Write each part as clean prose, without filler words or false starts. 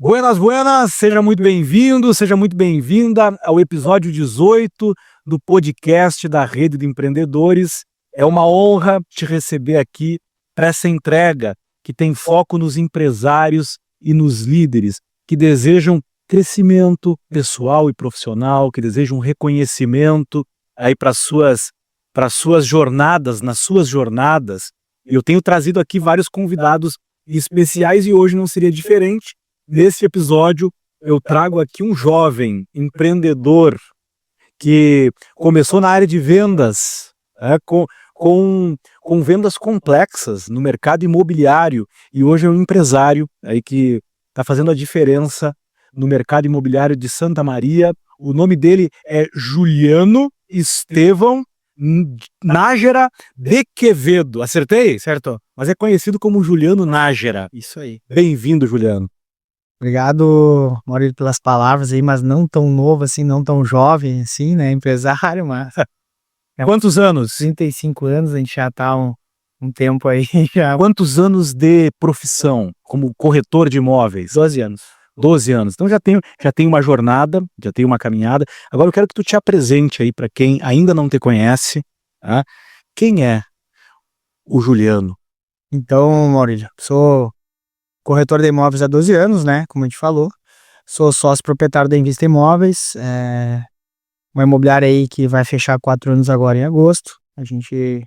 Buenas, buenas, seja muito bem-vindo, seja muito bem-vinda ao episódio 18 do podcast da Rede de Empreendedores. É uma honra te receber aqui para essa entrega que tem foco nos empresários e nos líderes que desejam crescimento pessoal e profissional, que desejam reconhecimento aí para suas jornadas, nas suas jornadas. Eu tenho trazido aqui vários convidados especiais e hoje não seria diferente. Nesse episódio, eu trago aqui um jovem empreendedor que começou na área de vendas, com vendas complexas no mercado imobiliário e hoje é um empresário aí que está fazendo a diferença no mercado imobiliário de Santa Maria. O nome dele é Juliano Estevão Nájera de Quevedo. Acertei? Certo. Mas é conhecido como Juliano Nájera. Isso aí. Bem-vindo, Juliano. Obrigado, Maurício, pelas palavras aí, mas não tão novo assim, não tão jovem assim, né? Empresário, mas Quantos anos? 35 anos, a gente já tá um tempo aí já. Quantos anos de profissão como corretor de imóveis? 12 anos. 12 anos. Então já tem uma jornada, já tem uma caminhada. Agora eu quero que tu te apresente aí para quem ainda não te conhece, tá? Quem é o Juliano? Então, Maurício, sou corretor de imóveis há 12 anos, né? Como a gente falou. Sou sócio proprietário da Invista Imóveis, uma imobiliária aí que vai fechar 4 anos agora em agosto. A gente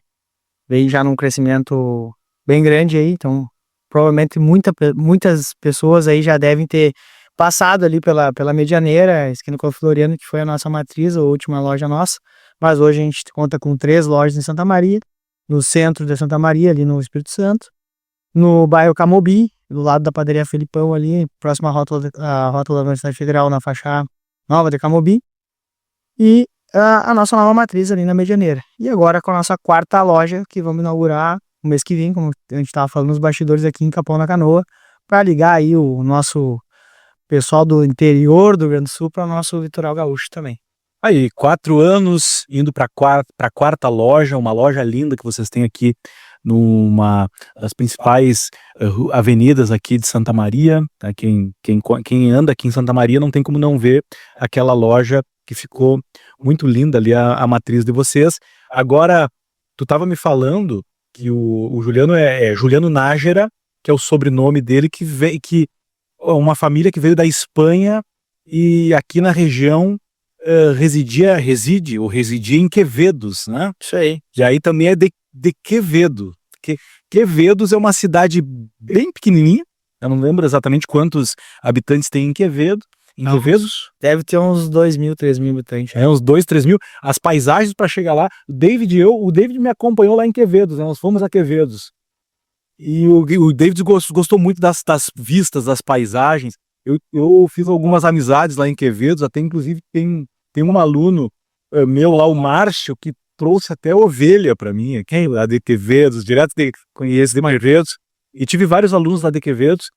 veio já num crescimento bem grande aí, então provavelmente muitas pessoas aí já devem ter passado ali pela Medianeira, esquina com a Floriano, que foi a nossa matriz, a última loja nossa, mas hoje a gente conta com 3 lojas em Santa Maria, no centro de Santa Maria, ali no Espírito Santo, no bairro Camobi, do lado da padaria Felipão ali, próxima à rótula da Universidade Federal, na faixa nova de Camobi, e a nossa nova matriz ali na Medianeira. E agora com a nossa 4ª loja, que vamos inaugurar no mês que vem, como a gente estava falando nos bastidores aqui em Capão da Canoa, para ligar aí o nosso pessoal do interior do Rio Grande do Sul para o nosso litoral gaúcho também. Aí, 4 anos indo para a 4ª loja, uma loja linda que vocês têm aqui numa das principais avenidas aqui de Santa Maria, tá? Quem anda aqui em Santa Maria não tem como não ver aquela loja que ficou muito linda ali, a matriz de vocês. Agora, tu estava me falando que o Juliano é Juliano Nájera, que é o sobrenome dele, que uma família que veio da Espanha e aqui na região residia em Quevedos, né? Isso aí. E aí também é de Quevedo. Quevedos é uma cidade bem pequenininha, eu não lembro exatamente quantos habitantes tem em Quevedo. Quevedos? Deve ter uns 2.000, 3.000 habitantes. Uns 2, 3 mil. As paisagens para chegar lá, o David me acompanhou lá em Quevedos, né? Nós fomos a Quevedos. E o David gostou muito das vistas, das paisagens. Eu fiz algumas amizades lá em Quevedos, até inclusive tem um aluno meu lá, o Márcio, que trouxe até ovelha para mim, quem lá de Quevedos, conheço de Quevedos, e tive vários alunos lá de Quevedos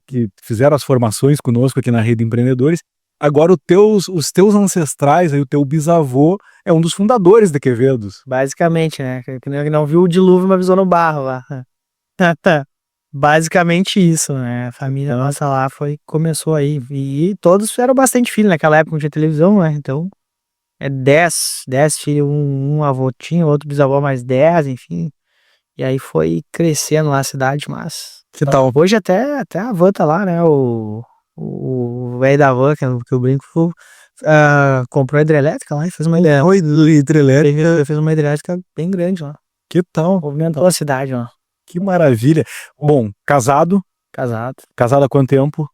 que fizeram as formações conosco aqui na Rede Empreendedores. Agora os teus ancestrais, aí, o teu bisavô é um dos fundadores de Quevedos. Basicamente, né? Que não viu o dilúvio, mas pisou no barro lá. Basicamente isso, né? A família nossa lá começou aí. E todos eram bastante filhos naquela época, não tinha televisão, né? Então, 10 filhos, um avô tinha, outro bisavô mais 10, enfim. E aí foi crescendo lá a cidade, mas... Que tal? Hoje até a van tá lá, né? O velho da van, que eu brinco, comprou a hidrelétrica lá e fez uma hidrelétrica. Fez uma hidrelétrica bem grande lá. Que tal? Movimentou a cidade lá. Que maravilha. Bom, casado há quanto tempo?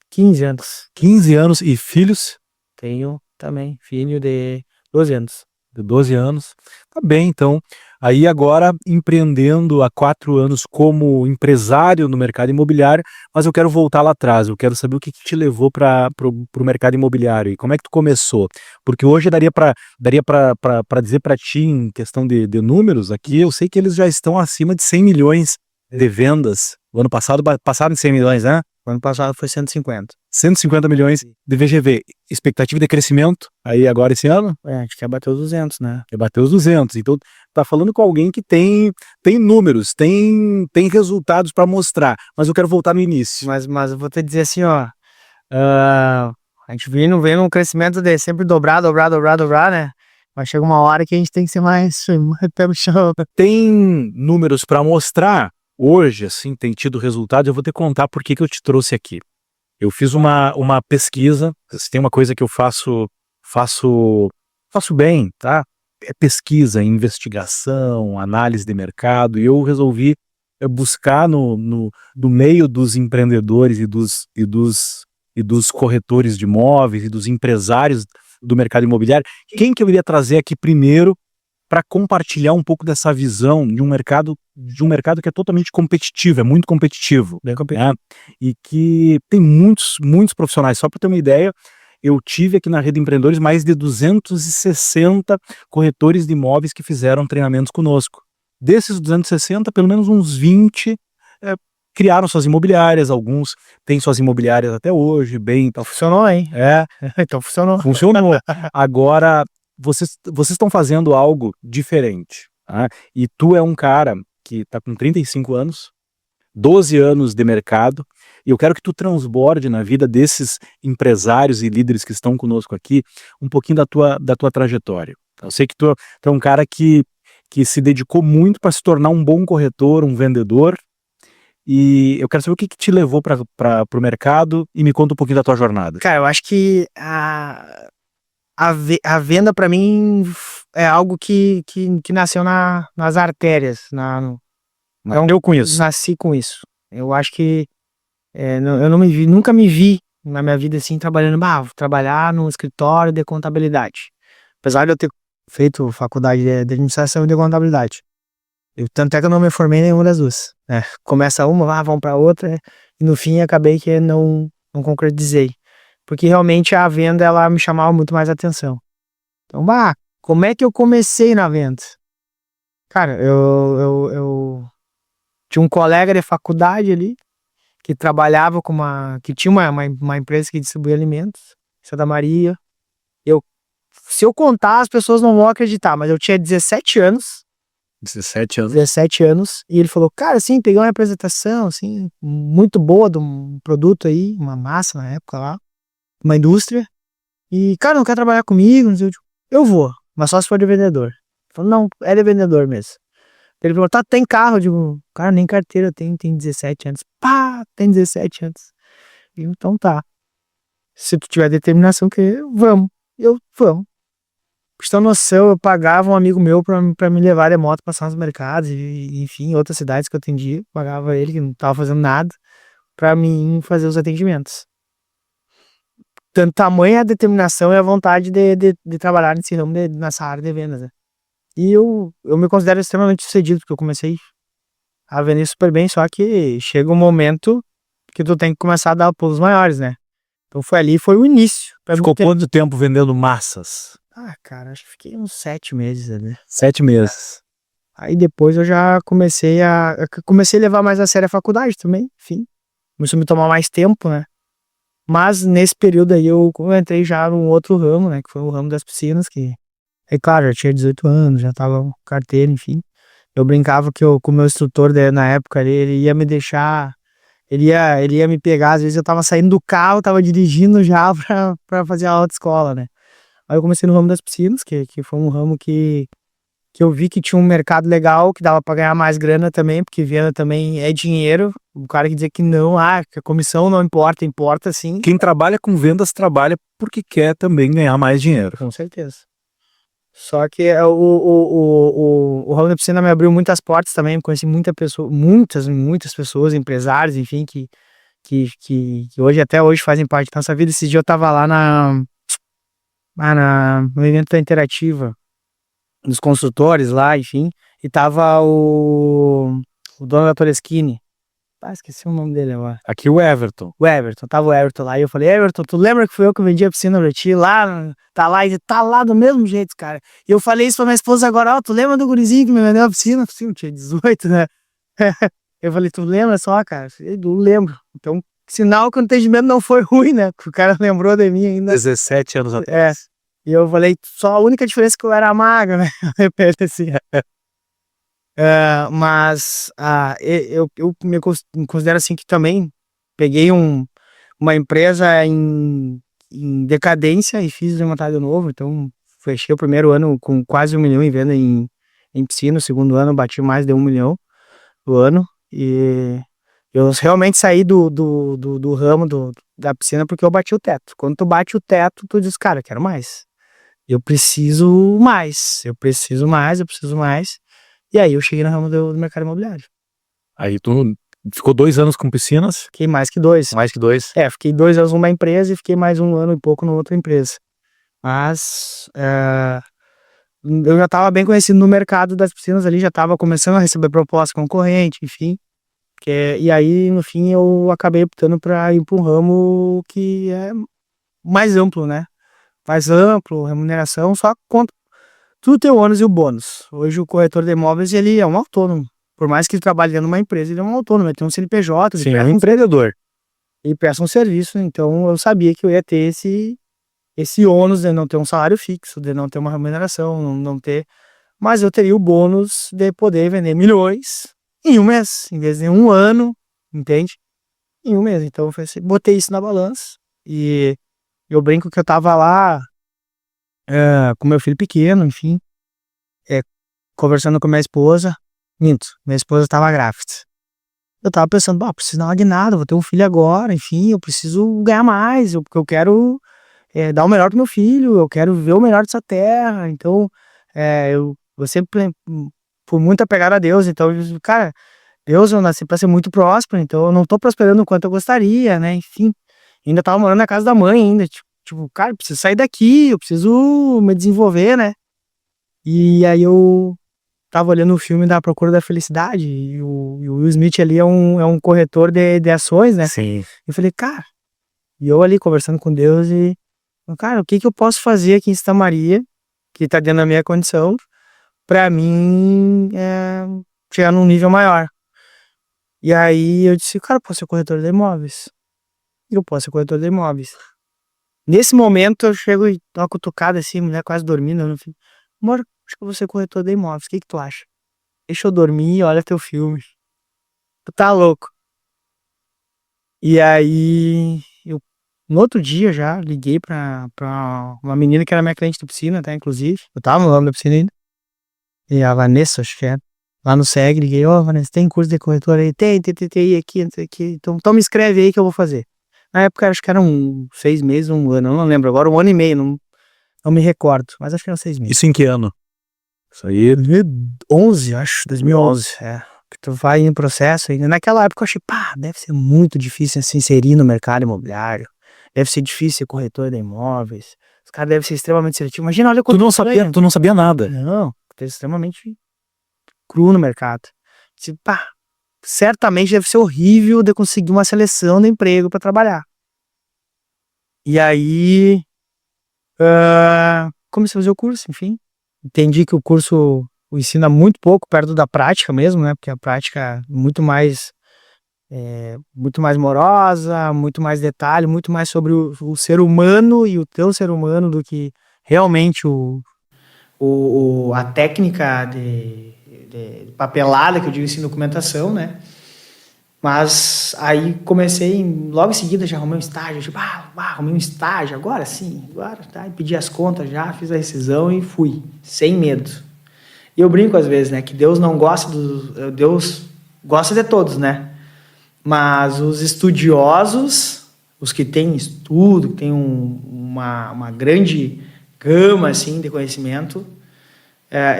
15 anos. 15 anos e filhos? Tenho também, filho de 12 anos. De 12 anos. Tá bem, então. Aí agora empreendendo há 4 anos como empresário no mercado imobiliário, mas eu quero voltar lá atrás, eu quero saber o que te levou para o mercado imobiliário e como é que tu começou, porque hoje daria para dizer para ti em questão de números aqui, eu sei que eles já estão acima de 100 milhões de vendas, o ano passado passaram de 100 milhões, né? O ano passado foi 150. 150 milhões de VGV. Expectativa de crescimento aí agora esse ano? A gente quer bater os 200, né? Quer bater os 200. Então, tá falando com alguém que tem números, tem resultados para mostrar, mas eu quero voltar no início. Mas eu vou te dizer assim, ó, a gente vem num crescimento de sempre dobrar, né? Mas chega uma hora que a gente tem que ser mais pé no chão. Tem números para mostrar hoje, assim, tem tido resultado. Eu vou te contar por que eu te trouxe aqui. Eu fiz uma pesquisa, se tem uma coisa que eu faço bem, tá? É pesquisa, investigação, análise de mercado, e eu resolvi buscar no meio dos empreendedores e dos corretores de imóveis e dos empresários do mercado imobiliário, quem que eu iria trazer aqui primeiro para compartilhar um pouco dessa visão de um mercado que é totalmente competitivo, é muito competitivo, né? E que tem muitos profissionais. Só para ter uma ideia, eu tive aqui na Rede Empreendedores mais de 260 corretores de imóveis que fizeram treinamentos conosco. Desses 260, pelo menos uns 20 criaram suas imobiliárias, alguns têm suas imobiliárias até hoje, bem... Então funcionou, hein? Então funcionou. Funcionou. Agora, vocês estão fazendo algo diferente, tá? E tu é um cara que está com 35 anos, 12 anos de mercado, e eu quero que tu transborde na vida desses empresários e líderes que estão conosco aqui um pouquinho da tua trajetória. Eu sei que tu é um cara que se dedicou muito para se tornar um bom corretor, um vendedor, e eu quero saber o que te levou para o mercado, e me conta um pouquinho da tua jornada. Cara, eu acho que a venda para mim é algo que nasceu nas artérias, Então, eu conheço. Nasci com isso. Eu acho que eu nunca me vi na minha vida assim vou trabalhar num escritório de contabilidade. Apesar de eu ter feito faculdade de administração e de contabilidade. Tanto é que eu não me formei em nenhuma das duas. Começa uma, vamos para outra, e no fim acabei que não concretizei. Porque realmente a venda ela me chamava muito mais atenção. Então, como é que eu comecei na venda? Cara, eu tinha um colega de faculdade ali, que trabalhava que tinha uma empresa que distribuía alimentos, Santa Maria. Se eu contar, as pessoas não vão acreditar, mas eu tinha 17 anos. 17 anos, e ele falou, cara, assim, peguei uma apresentação, assim, muito boa de um produto aí, uma massa na época lá, uma indústria, e, cara, não quer trabalhar comigo? Não sei, eu vou, mas só se for de vendedor. Ele falou, não, é de vendedor mesmo. Ele falou, tá, tem carro? Eu digo, cara, nem carteira eu tenho, tem 17 anos. Tem 17 anos. Eu, então tá. Se tu tiver determinação, vamos. Vamos. Pra ter noção, eu pagava um amigo meu pra me levar de moto, passar nos mercados, e, enfim, outras cidades que eu atendia, pagava ele, que não tava fazendo nada, pra mim fazer os atendimentos. Tanto tamanho a determinação e a vontade de trabalhar nesse ramo, nessa área de vendas, né? E eu me considero extremamente sucedido, porque eu comecei a vender super bem, só que chega um momento que tu tem que começar a dar pulos maiores, né? Então foi o início. Ficou quanto tempo vendendo massas? Cara, acho que fiquei uns 7 meses ali. 7 meses. Aí depois eu já comecei a levar mais a sério a faculdade também, enfim. Começou a me tomar mais tempo, né? Mas nesse período aí eu entrei já num outro ramo, né? Que foi o ramo das piscinas, que... É claro, já tinha 18 anos, já tava com carteira, enfim. Eu brincava que com o meu instrutor na época ali, ele ia me deixar... Ele ia me pegar, às vezes eu tava saindo do carro, tava dirigindo já pra fazer a autoescola, né? Aí eu comecei no ramo das piscinas, que foi um ramo que eu vi que tinha um mercado legal, que dava pra ganhar mais grana também, porque venda também é dinheiro. O cara que dizer que não, que a comissão não importa, importa sim. Quem trabalha com vendas trabalha porque quer também ganhar mais dinheiro. Com certeza. Só que o ramo da piscina me abriu muitas portas também, conheci muitas pessoas, empresários, enfim, que hoje, até hoje, fazem parte da nossa vida. Esse dia eu tava lá no evento da Interativa, dos construtores lá, enfim, e tava o dono da Toreschini. Esqueci o nome dele agora. Aqui o Everton. Tava o Everton lá, e eu falei, Everton, tu lembra que foi eu que vendi a piscina pra ti lá? Tá lá, e tá lá do mesmo jeito, cara. E eu falei isso pra minha esposa agora, tu lembra do gurizinho que me vendeu a piscina? Sim, eu tinha 18, né? Eu falei, tu lembra só, cara? Eu lembro. Então, sinal que o atendimento não foi ruim, né? Que o cara lembrou de mim ainda. 17 anos atrás. E eu falei, só a única diferença é que eu era magro, né? Eu repeti assim. Mas eu me considero assim que também peguei uma empresa em decadência e fiz levantar de novo. Então, fechei o primeiro ano com quase 1 milhão em venda em piscina. O segundo ano, bati mais de 1 milhão no ano. E eu realmente saí do ramo da piscina porque eu bati o teto. Quando tu bate o teto, tu diz, cara, eu quero mais. Eu preciso mais. Eu preciso mais, eu preciso mais. E aí eu cheguei no ramo do mercado imobiliário. Aí tu ficou 2 anos com piscinas? Fiquei mais que 2. Mais que 2? Fiquei 2 anos numa empresa e fiquei mais 1 ano e pouco numa outra empresa. Mas eu já estava bem conhecido no mercado das piscinas ali, já estava começando a receber proposta concorrente, enfim. E aí, no fim, eu acabei optando para ir para um ramo que é mais amplo, né? Mais amplo, remuneração, só conta tudo tem o ônus e o bônus. Hoje o corretor de imóveis, ele é um autônomo. Por mais que ele trabalhe dentro de uma empresa, ele é um autônomo, ele tem um CNPJ, Sim, é um empreendedor. Ele presta um serviço, então eu sabia que eu ia ter esse ônus de não ter um salário fixo, de não ter uma remuneração, não ter... Mas eu teria o bônus de poder vender milhões em 1 mês, em vez de 1 ano, entende? Em 1 mês. Então eu botei isso na balança e eu brinco que eu tava lá com meu filho pequeno, enfim, conversando com minha esposa. Minto, minha esposa tava grávida. Eu tava pensando, preciso dar uma guinada, vou ter um filho agora, enfim, eu preciso ganhar mais, porque eu quero dar o melhor pro meu filho, eu quero ver o melhor dessa terra. Então, eu sempre fui muito apegado a Deus. Então, cara, Deus, eu nasci pra ser muito próspero, então eu não tô prosperando o quanto eu gostaria, né? Enfim, ainda tava morando na casa da mãe ainda, tipo, cara, eu preciso sair daqui, eu preciso me desenvolver, né? E aí eu tava olhando o filme da Procura da Felicidade, e o Will Smith ali é um corretor de ações, né? Sim. Eu falei, cara, e eu ali conversando com Deus e, cara, o que eu posso fazer aqui em Santa Maria, que tá dentro da minha condição, pra mim chegar num nível maior. E aí eu disse, cara, eu posso ser corretor de imóveis. Eu posso ser corretor de imóveis. Nesse momento eu chego e dou uma cutucada assim, a mulher quase dormindo, eu falei, amor, acho que eu vou ser corretor de imóveis, o que tu acha? Deixa eu dormir e olha teu filme. Tu tá louco. E aí, no outro dia já, liguei pra uma menina que era minha cliente da piscina, até, inclusive. Eu tava no ramo da piscina ainda. E a Vanessa, acho que era. Lá no SEG, liguei, Vanessa, tem curso de corretor aí? Tem aqui, não sei o que. Então me escreve aí que eu vou fazer. Na época, acho que eram 6 meses, 1 ano, eu não lembro agora, 1 ano e meio, não me recordo, mas acho que eram 6 meses. Isso em que ano? Isso aí... 2011, acho, 2011, que tu vai em processo ainda. Naquela época eu achei, deve ser muito difícil se inserir no mercado imobiliário, deve ser difícil ser corretor de imóveis, os caras devem ser extremamente seletivos. Imagina, olha quanto Tu não sabia nada. Não, tu é extremamente cru no mercado. Disse, certamente deve ser horrível de conseguir uma seleção de emprego para trabalhar. E aí, comecei a fazer o curso, enfim. Entendi que o curso ensina muito pouco perto da prática mesmo, né? Porque a prática é muito mais morosa, muito mais detalhe, muito mais sobre o ser humano e o teu ser humano do que realmente a técnica de papelada que eu digo assim, documentação, né? Mas aí comecei, logo em seguida já arrumei um estágio, tipo, arrumei um estágio, agora sim, agora, tá? E pedi as contas já, fiz a rescisão e fui, sem medo. E eu brinco às vezes, né, que Deus não gosta Deus gosta de todos, né? Mas os estudiosos, os que têm estudo, que têm uma grande gama, assim, de conhecimento,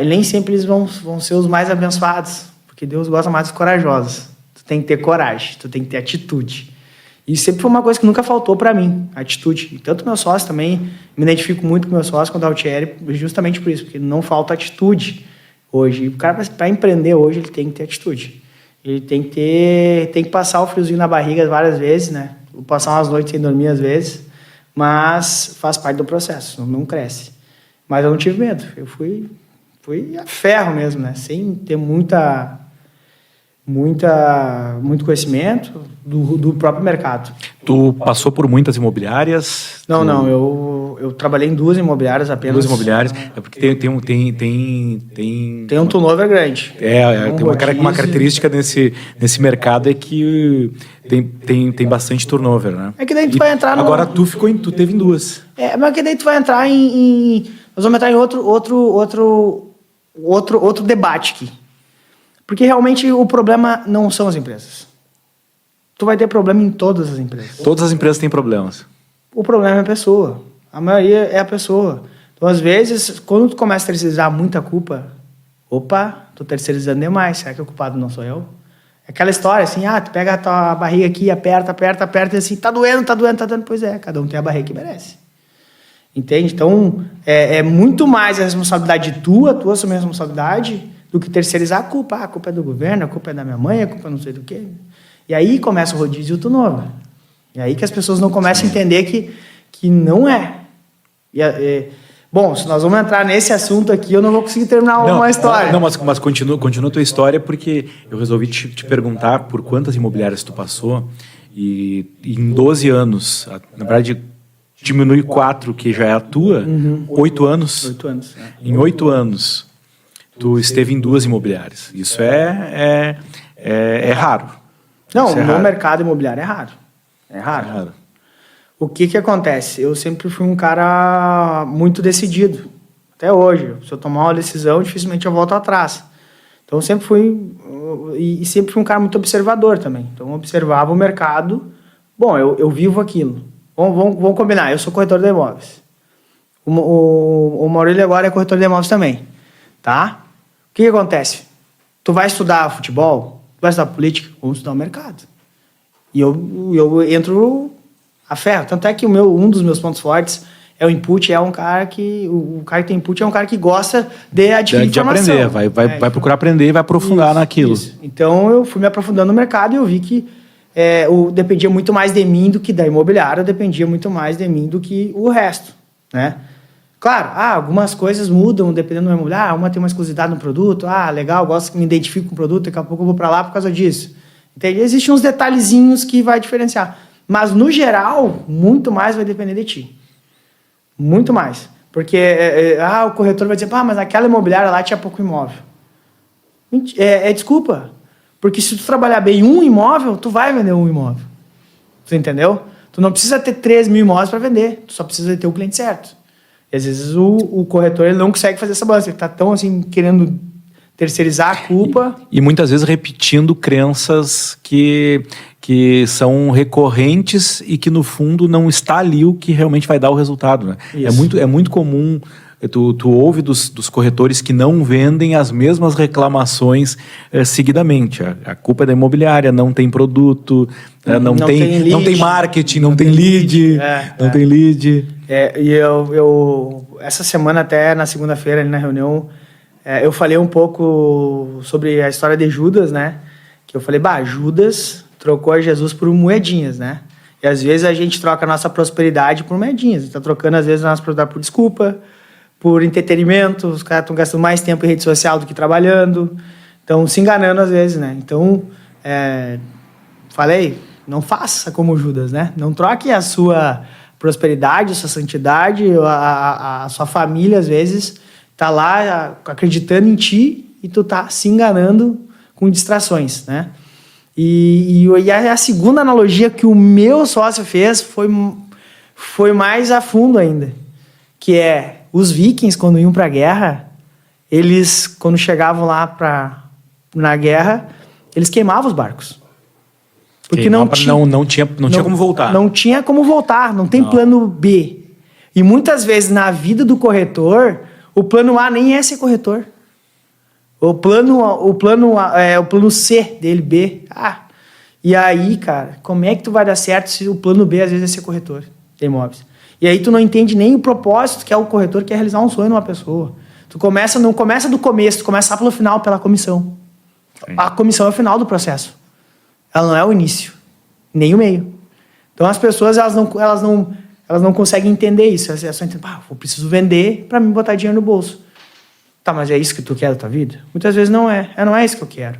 nem sempre eles vão ser os mais abençoados, porque Deus gosta mais dos corajosos. Tu tem que ter coragem, tu tem que ter atitude. E sempre foi uma coisa que nunca faltou para mim, atitude. E tanto meu sócio também, me identifico muito com meu sócio, com o Daltieri, justamente por isso, porque não falta atitude hoje. E o cara, para empreender hoje, ele tem que ter atitude. Ele tem que passar o friozinho na barriga várias vezes, né? Vou passar umas noites sem dormir às vezes, mas faz parte do processo, não cresce. Mas eu não tive medo, eu fui a ferro mesmo, né? Sem ter muita muito conhecimento do próprio mercado. Tu passou por muitas imobiliárias? Não, eu trabalhei em 2 imobiliárias apenas. 2 imobiliárias, é porque tem um turnover grande. Tem uma característica nesse mercado é que tem bastante turnover, né? É que daí tu vai entrar Agora tu teve em 2. Mas que daí tu vai entrar nós vamos entrar em outro debate aqui. Porque realmente o problema não são as empresas. Tu vai ter problema em todas as empresas. Todas as empresas têm problemas. O problema é a pessoa. A maioria é a pessoa. Então, às vezes, quando tu começa a terceirizar muita culpa, tô terceirizando demais. Será que o culpado não sou eu? É aquela história assim, tu pega a tua barriga aqui, aperta, e assim, tá doendo. Pois é, cada um tem a barriga que merece. Entende? Então, é muito mais a responsabilidade tua assumir a responsabilidade, do que terceirizar a culpa. A culpa é do governo, a culpa é da minha mãe, a culpa não sei do quê. E aí começa o rodízio do novo. E aí que as pessoas não começam a entender que não é. Bom, se nós vamos entrar nesse assunto aqui, eu não vou conseguir terminar uma história. Não, mas continua a tua história, porque eu resolvi te perguntar por quantas imobiliárias tu passou, e em 12 anos, na verdade, diminui 4, que já é a tua, 8 anos. 8 anos. Em 8 anos, tu esteve em 2 imobiliárias. Isso é raro. Não, no mercado imobiliário é raro. É raro. O que acontece? Eu sempre fui um cara muito decidido. Até hoje. Se eu tomar uma decisão, dificilmente eu volto atrás. Então, eu sempre fui... E sempre fui um cara muito observador também. Então, eu observava o mercado. Bom, eu vivo aquilo. Vamos combinar. Eu sou corretor de imóveis. O Maurílio agora é corretor de imóveis também. Tá? O que acontece? Tu vai estudar futebol? Tu vai estudar política? Vamos estudar o mercado. E eu entro a ferro. Tanto é que um dos meus pontos fortes é o input. É um cara que... O cara que tem input é um cara que gosta de adquirir informação. Aprender. Vai procurar aprender e vai aprofundar naquilo. Isso. Então, eu fui me aprofundando no mercado e eu vi que dependia muito mais de mim do que da imobiliária. Dependia muito mais de mim do que o resto, né? Claro, algumas coisas mudam dependendo do imobiliário. Uma tem uma exclusividade no produto. Legal, gosto que me identifico com o produto. Daqui a pouco eu vou para lá por causa disso. Entende? Existem uns detalhezinhos que vai diferenciar. Mas, no geral, muito mais vai depender de ti. Muito mais. Porque o corretor vai dizer, mas aquela imobiliária lá tinha pouco imóvel. Desculpa. Porque se tu trabalhar bem um imóvel, tu vai vender um imóvel. Tu entendeu? Tu não precisa ter 3 mil imóveis para vender. Tu só precisa ter o cliente certo. E às vezes o corretor ele não consegue fazer essa balança. Ele está tão assim, querendo terceirizar a culpa. E muitas vezes repetindo crenças que são recorrentes e que no fundo não está ali o que realmente vai dar o resultado, né? É muito comum, tu ouve dos corretores que não vendem as mesmas reclamações seguidamente. A culpa é da imobiliária, não tem produto, não tem marketing, não tem lead. Tem lead. E eu essa semana, até na segunda-feira, ali na reunião, eu falei um pouco sobre a história de Judas, né? Que eu falei, Judas trocou a Jesus por moedinhas, né? E às vezes a gente troca a nossa prosperidade por moedinhas. A gente tá trocando, às vezes, a nossa prosperidade por desculpa, por entretenimento. Os caras estão gastando mais tempo em rede social do que trabalhando. Estão se enganando, às vezes, né? Então, falei, não faça como Judas, né? Não troque a sua prosperidade, a sua santidade, a sua família, às vezes, tá lá acreditando em ti e tu tá se enganando com distrações, né? E a segunda analogia que o meu sócio fez foi mais a fundo ainda, que os vikings, quando iam para a guerra, eles, quando chegavam lá na guerra, eles queimavam os barcos. Porque não tinha como voltar. Não tinha como voltar, não tem plano B. E muitas vezes na vida do corretor, o plano A nem é ser corretor. O plano C dele, B. E aí, cara, como é que tu vai dar certo se o plano B às vezes é ser corretor de imóveis? E aí tu não entende nem o propósito que é o corretor, que é realizar um sonho numa pessoa. Tu não começa do começo, tu começa pelo final, pela comissão. Sim. A comissão é o final do processo. Ela não é o início, nem o meio. Então as pessoas elas não conseguem entender isso. Elas só entendem, eu preciso vender para me botar dinheiro no bolso. Tá, mas é isso que tu quer da tua vida? Muitas vezes não é. Não é isso que eu quero.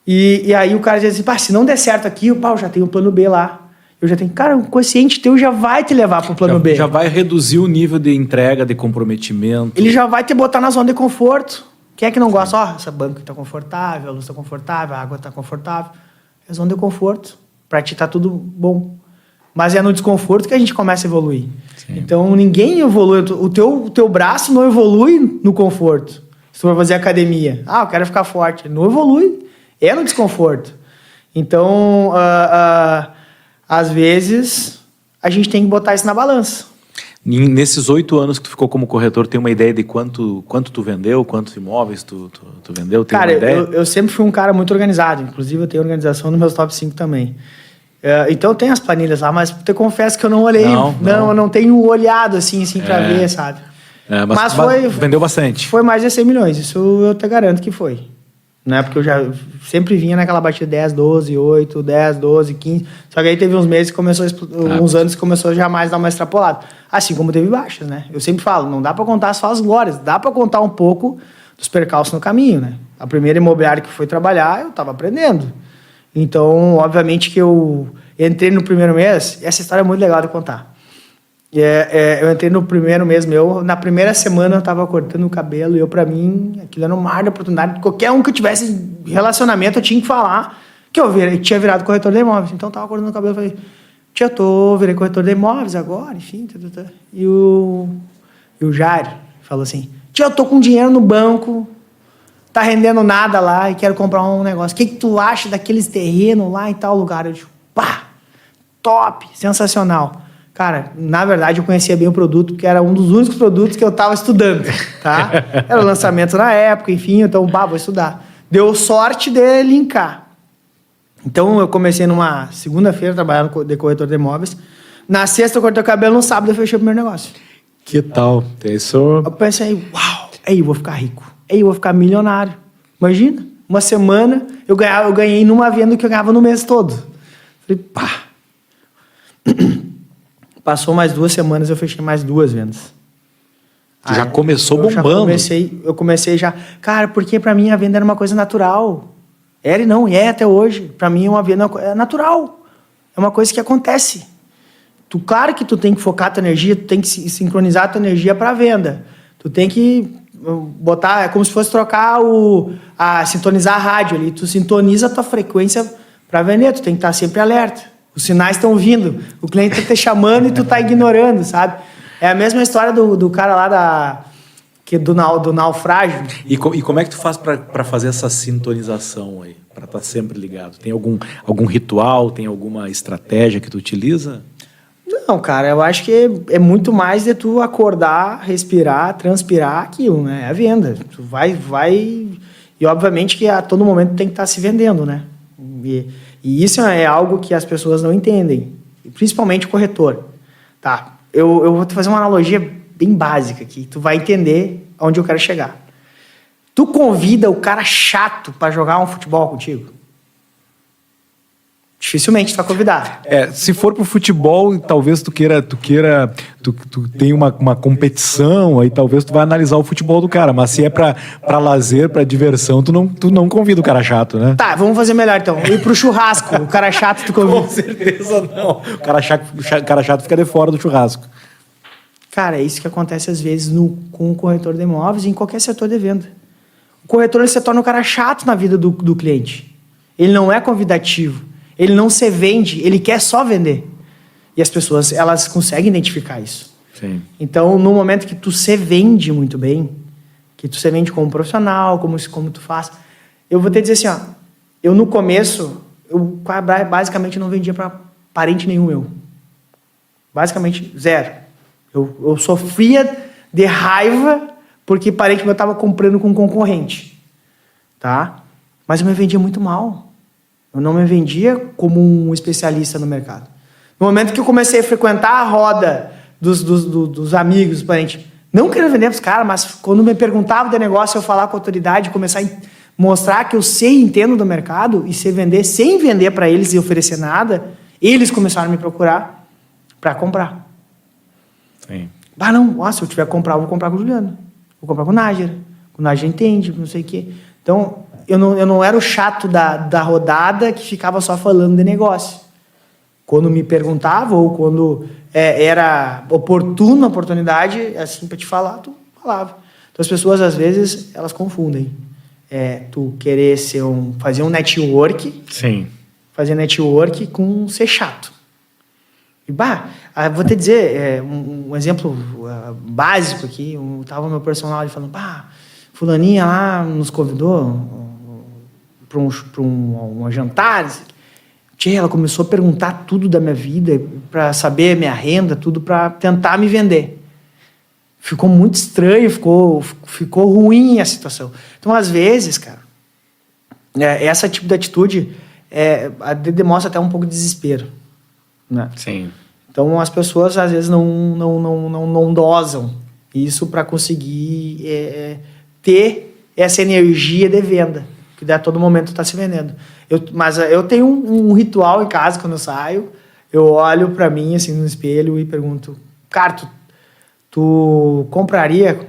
E aí o cara diz assim, se não der certo aqui, eu já tenho o plano B lá. Eu já tenho, cara, o consciente teu já vai te levar pro plano B. Já vai reduzir o nível de entrega, de comprometimento. Ele já vai te botar na zona de conforto. Quem é que não gosta? Essa banca tá confortável, a luz tá confortável, a água tá confortável. É zona de conforto. Pra ti tá tudo bom. Mas é no desconforto que a gente começa a evoluir. Sim. Então, ninguém evolui. O teu braço não evolui no conforto. Se tu vai fazer academia. Eu quero ficar forte. Não evolui. É no desconforto. Então, às vezes, a gente tem que botar isso na balança. Nesses 8 anos que tu ficou como corretor, tem uma ideia de quanto tu vendeu, quantos imóveis tu vendeu? Tem uma ideia? Eu sempre fui um cara muito organizado. Inclusive, eu tenho organização nos meus top 5 também. Então, eu tenho as planilhas lá, mas te confesso que eu não olhei. Não, eu não tenho olhado assim pra ver, sabe? Mas vendeu bastante. Foi mais de 100 milhões, isso eu te garanto que foi. Né? Porque eu já sempre vinha naquela batida 10, 12, 8, 10, 12, 15. Só que aí teve uns meses, uns anos que começou já mais a dar uma extrapolada. Assim como teve baixas, né? Eu sempre falo, não dá para contar as falas glórias, dá para contar um pouco dos percalços no caminho, né? A primeira imobiliária que foi trabalhar, eu estava aprendendo. Então, obviamente que eu entrei no primeiro mês, essa história é muito legal de contar. Eu entrei no primeiro mês meu, na primeira semana eu tava cortando o cabelo e pra mim, aquilo era um mar de oportunidade. Qualquer um que eu tivesse relacionamento, eu tinha que falar que eu tinha virado corretor de imóveis. Então eu tava cortando o cabelo e falei, virei corretor de imóveis agora, enfim. E o Jair falou assim, eu tô com dinheiro no banco, tá rendendo nada lá e quero comprar um negócio. O que tu acha daqueles terrenos lá em tal lugar? Eu digo, top, sensacional. Cara, na verdade eu conhecia bem o produto, porque era um dos únicos produtos que eu estava estudando, tá? Era o lançamento na época, enfim, então, vou estudar. Deu sorte de linkar. Então, eu comecei numa segunda-feira trabalhando de corretor de imóveis. Na sexta eu cortei o cabelo, no sábado eu fechei o primeiro negócio. Que tal? Eu pensei, uau, aí eu vou ficar rico, aí eu vou ficar milionário. Imagina, uma semana eu ganhei numa venda que eu ganhava no mês todo. Falei, Passou mais 2 semanas, eu fechei mais 2 vendas. Já começou bombando. Eu comecei já... Cara, porque pra mim a venda era uma coisa natural. Era e não, é até hoje. Pra mim uma venda é natural. É uma coisa que acontece. Claro que tu tem que focar a tua energia, tu tem que sincronizar a tua energia pra venda. Tu tem que botar... É como se fosse trocar sintonizar a rádio ali. Tu sintoniza a tua frequência pra vender. Tu tem que estar sempre alerta. Os sinais estão vindo, o cliente está te chamando e tu está ignorando, sabe? É a mesma história do cara lá do naufrágio. E como é que tu faz para fazer essa sintonização aí? Para estar sempre ligado? Tem algum ritual, tem alguma estratégia que tu utiliza? Não, cara, eu acho que é muito mais de tu acordar, respirar, transpirar aquilo, né? É a venda. Tu vai... E obviamente que a todo momento tem que estar se vendendo, né? E isso é algo que as pessoas não entendem, principalmente o corretor. Tá, eu vou te fazer uma analogia bem básica aqui, tu vai entender onde eu quero chegar. Tu convida o cara chato para jogar um futebol contigo? Dificilmente tu vai convidar. Se for pro futebol, talvez tu tenha uma competição, aí talvez tu vai analisar o futebol do cara, mas se é pra lazer, pra diversão, tu não convida o cara chato, né? Tá, vamos fazer melhor então. Ir pro churrasco, o cara chato tu convida. Com certeza não. O cara chato fica de fora do churrasco. Cara, é isso que acontece às vezes com o corretor de imóveis e em qualquer setor de venda. O corretor ele se torna um cara chato na vida do cliente. Ele não é convidativo. Ele não se vende, ele quer só vender. E as pessoas, elas conseguem identificar isso. Sim. Então, no momento que tu se vende muito bem, que tu se vende como profissional, como tu faz... Eu vou te dizer assim, eu no começo, eu basicamente não vendia para parente nenhum meu. Basicamente, zero. Eu sofria de raiva porque parente meu estava comprando com concorrente. Tá? Mas eu me vendia muito mal. Eu não me vendia como um especialista no mercado. No momento que eu comecei a frequentar a roda dos amigos, dos parentes, não querendo vender para os caras, mas quando me perguntavam de negócio, eu falar com a autoridade, começar a mostrar que eu sei e entendo do mercado e sei vender sem vender para eles e oferecer nada, eles começaram a me procurar para comprar. Sim. Se eu tiver que comprar, eu vou comprar com o Juliano. Vou comprar com o Nájera. O Nájera entende, não sei o quê. Então, eu não era o chato da rodada que ficava só falando de negócio. Quando me perguntava ou quando era oportuna a oportunidade, assim, para te falar, tu falava. Então, as pessoas, às vezes, elas confundem. Tu querer fazer um network... Sim. Fazer network com ser chato. E, vou te dizer, um exemplo básico aqui, tava meu personal falando, fulaninha lá nos convidou para um jantar. Ela começou a perguntar tudo da minha vida, para saber a minha renda, tudo para tentar me vender. Ficou muito estranho, ficou ruim a situação. Então, às vezes, cara, essa tipo de atitude demonstra até um pouco de desespero. Né? Sim. Então, as pessoas, às vezes, não dosam isso para conseguir ter essa energia de venda, que a todo momento está se vendendo. Mas eu tenho um ritual em casa, quando eu saio, eu olho para mim, assim, no espelho e pergunto, cara, tu compraria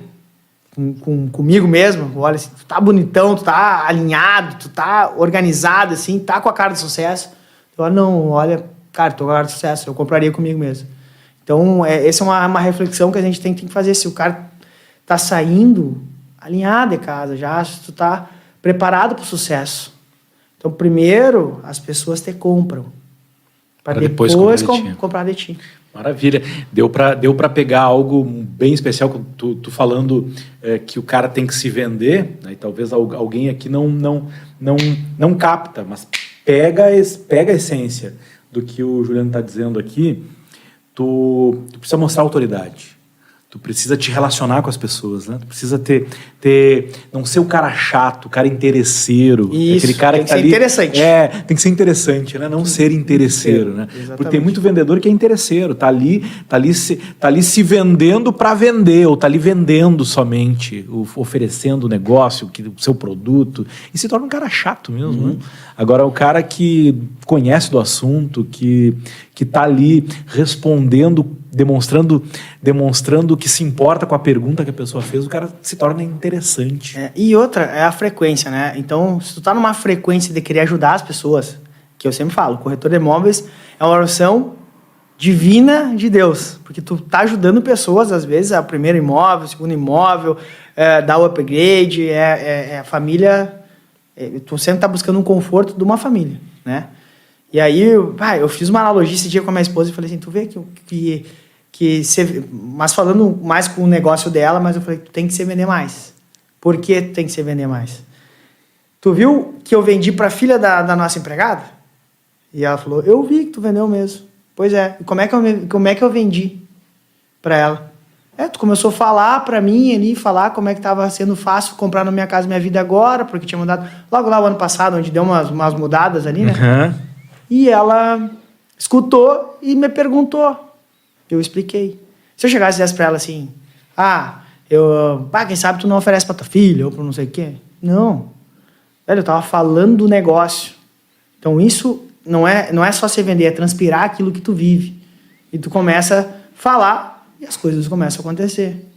comigo mesmo? Olha, assim, tu tá bonitão, tu tá alinhado, tu tá organizado, assim, tá com a cara de sucesso. Eu olho, não, olha, cara, tô com a cara de sucesso, eu compraria comigo mesmo. Então, essa é uma reflexão que a gente tem que fazer. Se o cara tá saindo alinhado de casa já, se tu tá preparado para o sucesso. Então, primeiro, as pessoas te compram. Para depois comprar de ti. Maravilha. Deu para pegar algo bem especial, tu falando que o cara tem que se vender, né, e talvez alguém aqui não capta, mas pega a essência do que o Juliano está dizendo aqui. Tu precisa mostrar autoridade. Tu precisa te relacionar com as pessoas, né? Tu precisa não ser o cara chato, o cara interesseiro. Isso, aquele cara tem que tá ser ali, interessante. Tem que ser interessante, né? Não ser interesseiro, né? Exatamente. Porque tem muito vendedor que é interesseiro, tá ali se vendendo para vender, ou tá ali vendendo somente, oferecendo o negócio, o seu produto, e se torna um cara chato mesmo, né? Agora, o cara que conhece do assunto, que tá ali respondendo, demonstrando que se importa com a pergunta que a pessoa fez, o cara se torna interessante. E outra, é a frequência, né? Então, se tu tá numa frequência de querer ajudar as pessoas, que eu sempre falo, corretor de imóveis é uma oração divina de Deus, porque tu tá ajudando pessoas, às vezes, a primeiro imóvel, segundo imóvel, dar o upgrade, a família... tu sempre tá buscando um conforto de uma família, né? E aí, eu fiz uma analogia esse dia com a minha esposa e falei assim, tu vê mas falando mais com o negócio dela, mas eu falei, tu tem que se vender mais. Por que tu tem que se vender mais? Tu viu que eu vendi para a filha da nossa empregada? E ela falou, eu vi que tu vendeu mesmo. Pois é, e como é que eu vendi para ela? Tu começou a falar para mim ali, falar como é que estava sendo fácil comprar na Minha Casa Minha Vida agora, porque tinha mudado logo lá o ano passado, onde deu umas mudadas ali, né? Uhum. E ela escutou e me perguntou. Eu expliquei. Se eu chegasse e dissesse para ela assim, quem sabe tu não oferece para tua filha ou para não sei o quê? Não. Velho, eu tava falando do negócio. Então isso não é só se vender, é transpirar aquilo que tu vive. E tu começa a falar e as coisas começam a acontecer.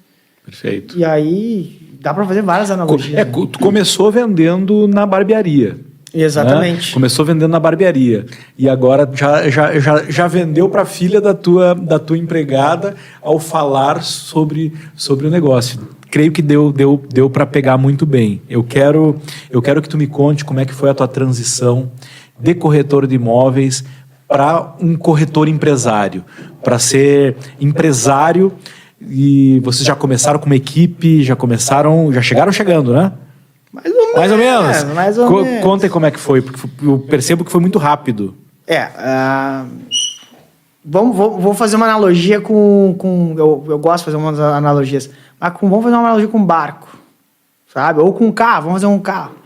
Perfeito. E aí dá para fazer várias analogias. Né? Tu começou vendendo na barbearia. Exatamente. Né? Começou vendendo na barbearia e agora já vendeu para a filha da tua empregada ao falar sobre o negócio. Creio que deu para pegar muito bem. Eu quero que tu me conte como é que foi a tua transição de corretor de imóveis para um corretor empresário, para ser empresário. E vocês já começaram com uma equipe, já chegaram chegando, né? Mais ou menos. Conta aí como é que foi, porque eu percebo que foi muito rápido. Vou fazer uma analogia com eu gosto de fazer umas analogias, mas vamos fazer uma analogia com barco, sabe? Ou com um carro, vamos fazer um carro.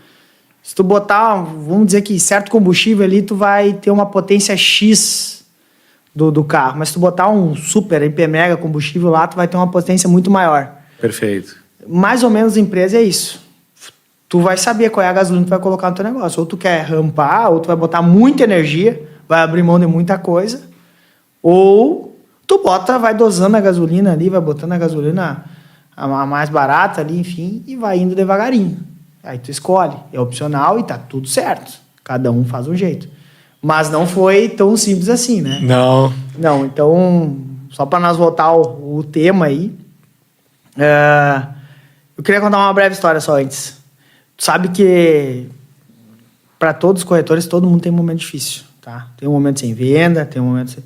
Se tu botar, vamos dizer que certo combustível ali, tu vai ter uma potência X do carro, mas se tu botar um super MP Mega combustível lá, tu vai ter uma potência muito maior. Perfeito. Mais ou menos a empresa é isso. Tu vai saber qual é a gasolina que tu vai colocar no teu negócio. Ou tu quer rampar, ou tu vai botar muita energia, vai abrir mão de muita coisa, ou tu vai dosando a gasolina ali, vai botando a gasolina a mais barata ali, enfim, e vai indo devagarinho. Aí tu escolhe. É opcional e tá tudo certo. Cada um faz um jeito. Mas não foi tão simples assim, né? Não. Não, então, só para nós voltar o tema aí, eu queria contar uma breve história só antes. Tu sabe que para todos os corretores, todo mundo tem um momento difícil, tá? Tem um momento sem venda, tem um momento sem...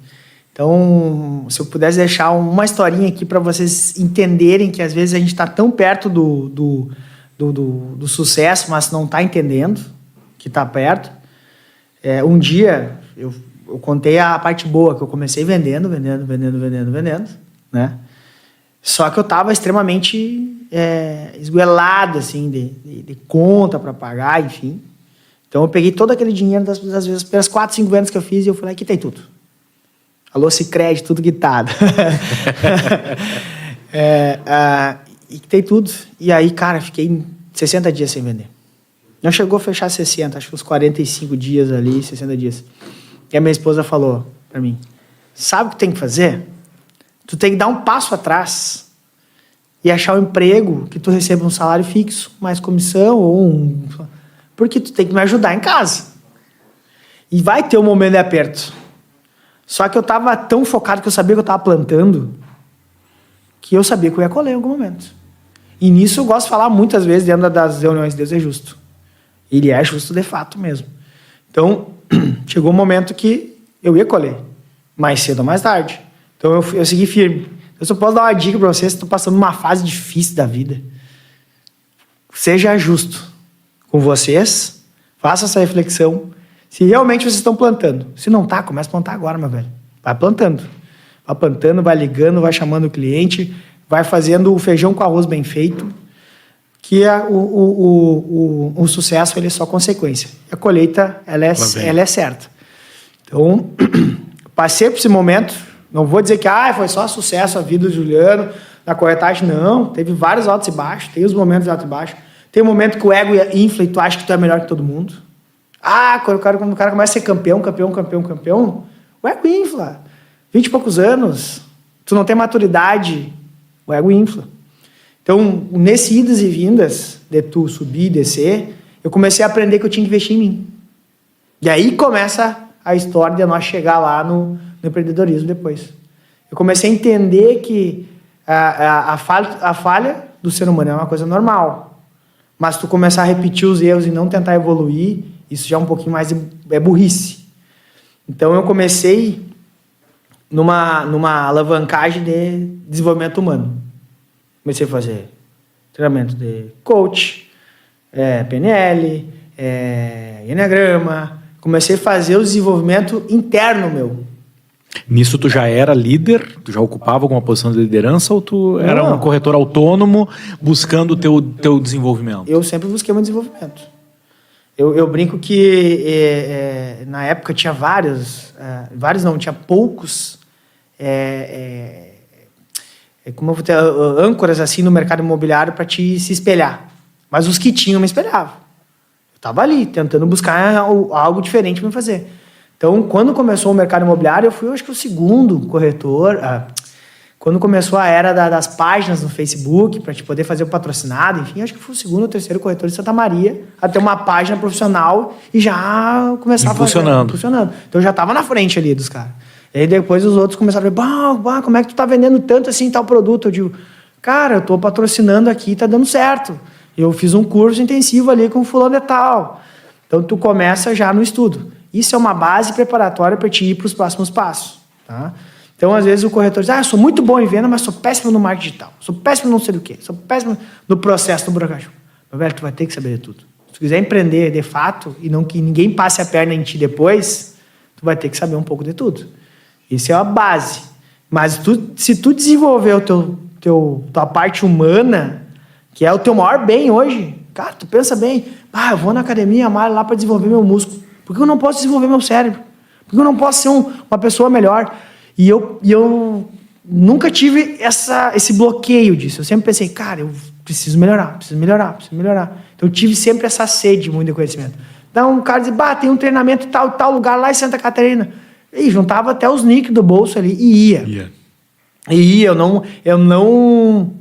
Então, se eu pudesse deixar uma historinha aqui para vocês entenderem que às vezes a gente está tão perto do sucesso, mas não está entendendo que está perto. Um dia, eu contei a parte boa, que eu comecei vendendo, né? Só que eu estava extremamente esgoelado, assim, de conta para pagar, enfim. Então, eu peguei todo aquele dinheiro das vezes, pelas 4, 5 vendas que eu fiz, e eu falei, quitei tudo. Alô, Sicredi, tudo quitado. E quitei tudo. E aí, cara, fiquei 60 dias sem vender. Não chegou a fechar 60, acho que uns 45 dias ali, 60 dias. E a minha esposa falou pra mim, sabe o que tem que fazer? Tu tem que dar um passo atrás e achar um emprego que tu receba um salário fixo, mais comissão ou porque tu tem que me ajudar em casa. E vai ter um momento de aperto. Só que eu tava tão focado que eu sabia que eu tava plantando que eu sabia que eu ia colher em algum momento. E nisso eu gosto de falar muitas vezes dentro das reuniões, Deus é justo. Ele é justo de fato mesmo. Então, chegou um momento que eu ia colher, mais cedo ou mais tarde. Então, eu segui firme. Eu só posso dar uma dica para vocês, estão passando uma fase difícil da vida. Seja justo com vocês, faça essa reflexão. Se realmente vocês estão plantando. Se não tá, começa a plantar agora, meu velho. Vai plantando. Vai plantando, vai ligando, vai chamando o cliente, vai fazendo o feijão com arroz bem feito, que o sucesso ele é só consequência. A colheita ela é certa. Então, passei por esse momento. Não vou dizer que foi só sucesso a vida do Juliano na corretagem. Não, teve vários altos e baixos. Tem os momentos de alto e baixo. Tem um momento que o ego infla e tu acha que tu é melhor que todo mundo. Quando o cara começa a ser campeão, o ego infla. 20 e poucos anos, tu não tem maturidade, o ego infla. Então, nesse idas e vindas, de tu subir e descer, eu comecei a aprender que eu tinha que investir em mim. E aí começa a história de nós chegar lá no empreendedorismo depois. Eu comecei a entender que a falha do ser humano é uma coisa normal. Mas tu começar a repetir os erros e não tentar evoluir, isso já é um pouquinho mais burrice. Então, eu comecei numa alavancagem de desenvolvimento humano. Comecei a fazer treinamento de coach, PNL, Enneagrama. Comecei a fazer o desenvolvimento interno meu. Nisso tu já era líder? Tu já ocupava alguma posição de liderança ou tu era um corretor autônomo buscando o teu desenvolvimento? Eu sempre busquei meu desenvolvimento. Eu brinco que na época tinha tinha poucos como eu vou ter âncoras assim no mercado imobiliário para te se espelhar. Mas os que tinham me espelhavam. Eu estava ali tentando buscar algo diferente para me fazer. Então, quando começou o mercado imobiliário, eu fui, acho que, o segundo corretor. Quando começou a era das páginas no Facebook, para te poder fazer o patrocinado, enfim, acho que fui o segundo ou terceiro corretor de Santa Maria a ter uma página profissional e já começar funcionando. Então, eu já estava na frente ali dos caras. E aí, depois, os outros começaram a ver, como é que tu tá vendendo tanto assim tal produto? Eu digo, cara, eu tô patrocinando aqui, tá dando certo. Eu fiz um curso intensivo ali com fulano e tal. Então, tu começa já no estudo. Isso é uma base preparatória para te ir para os próximos passos, tá? Então, às vezes, o corretor diz, eu sou muito bom em venda, mas sou péssimo no marketing digital. Sou péssimo não sei o quê. Sou péssimo no processo, no burocrático. Meu velho, tu vai ter que saber de tudo. Se tu quiser empreender de fato e não que ninguém passe a perna em ti depois, tu vai ter que saber um pouco de tudo. Isso é a base. Mas se tu desenvolver tua parte humana, que é o teu maior bem hoje, cara, tu pensa bem, eu vou na academia, malho lá para desenvolver meu músculo. Por que eu não posso desenvolver meu cérebro? Por que eu não posso ser uma pessoa melhor? E eu nunca tive esse bloqueio disso. Eu sempre pensei, cara, eu preciso melhorar. Então eu tive sempre essa sede muito de conhecimento. Então um cara dizia, tem um treinamento em tal lugar lá em Santa Catarina. E juntava até os nick do bolso ali e ia. Eu não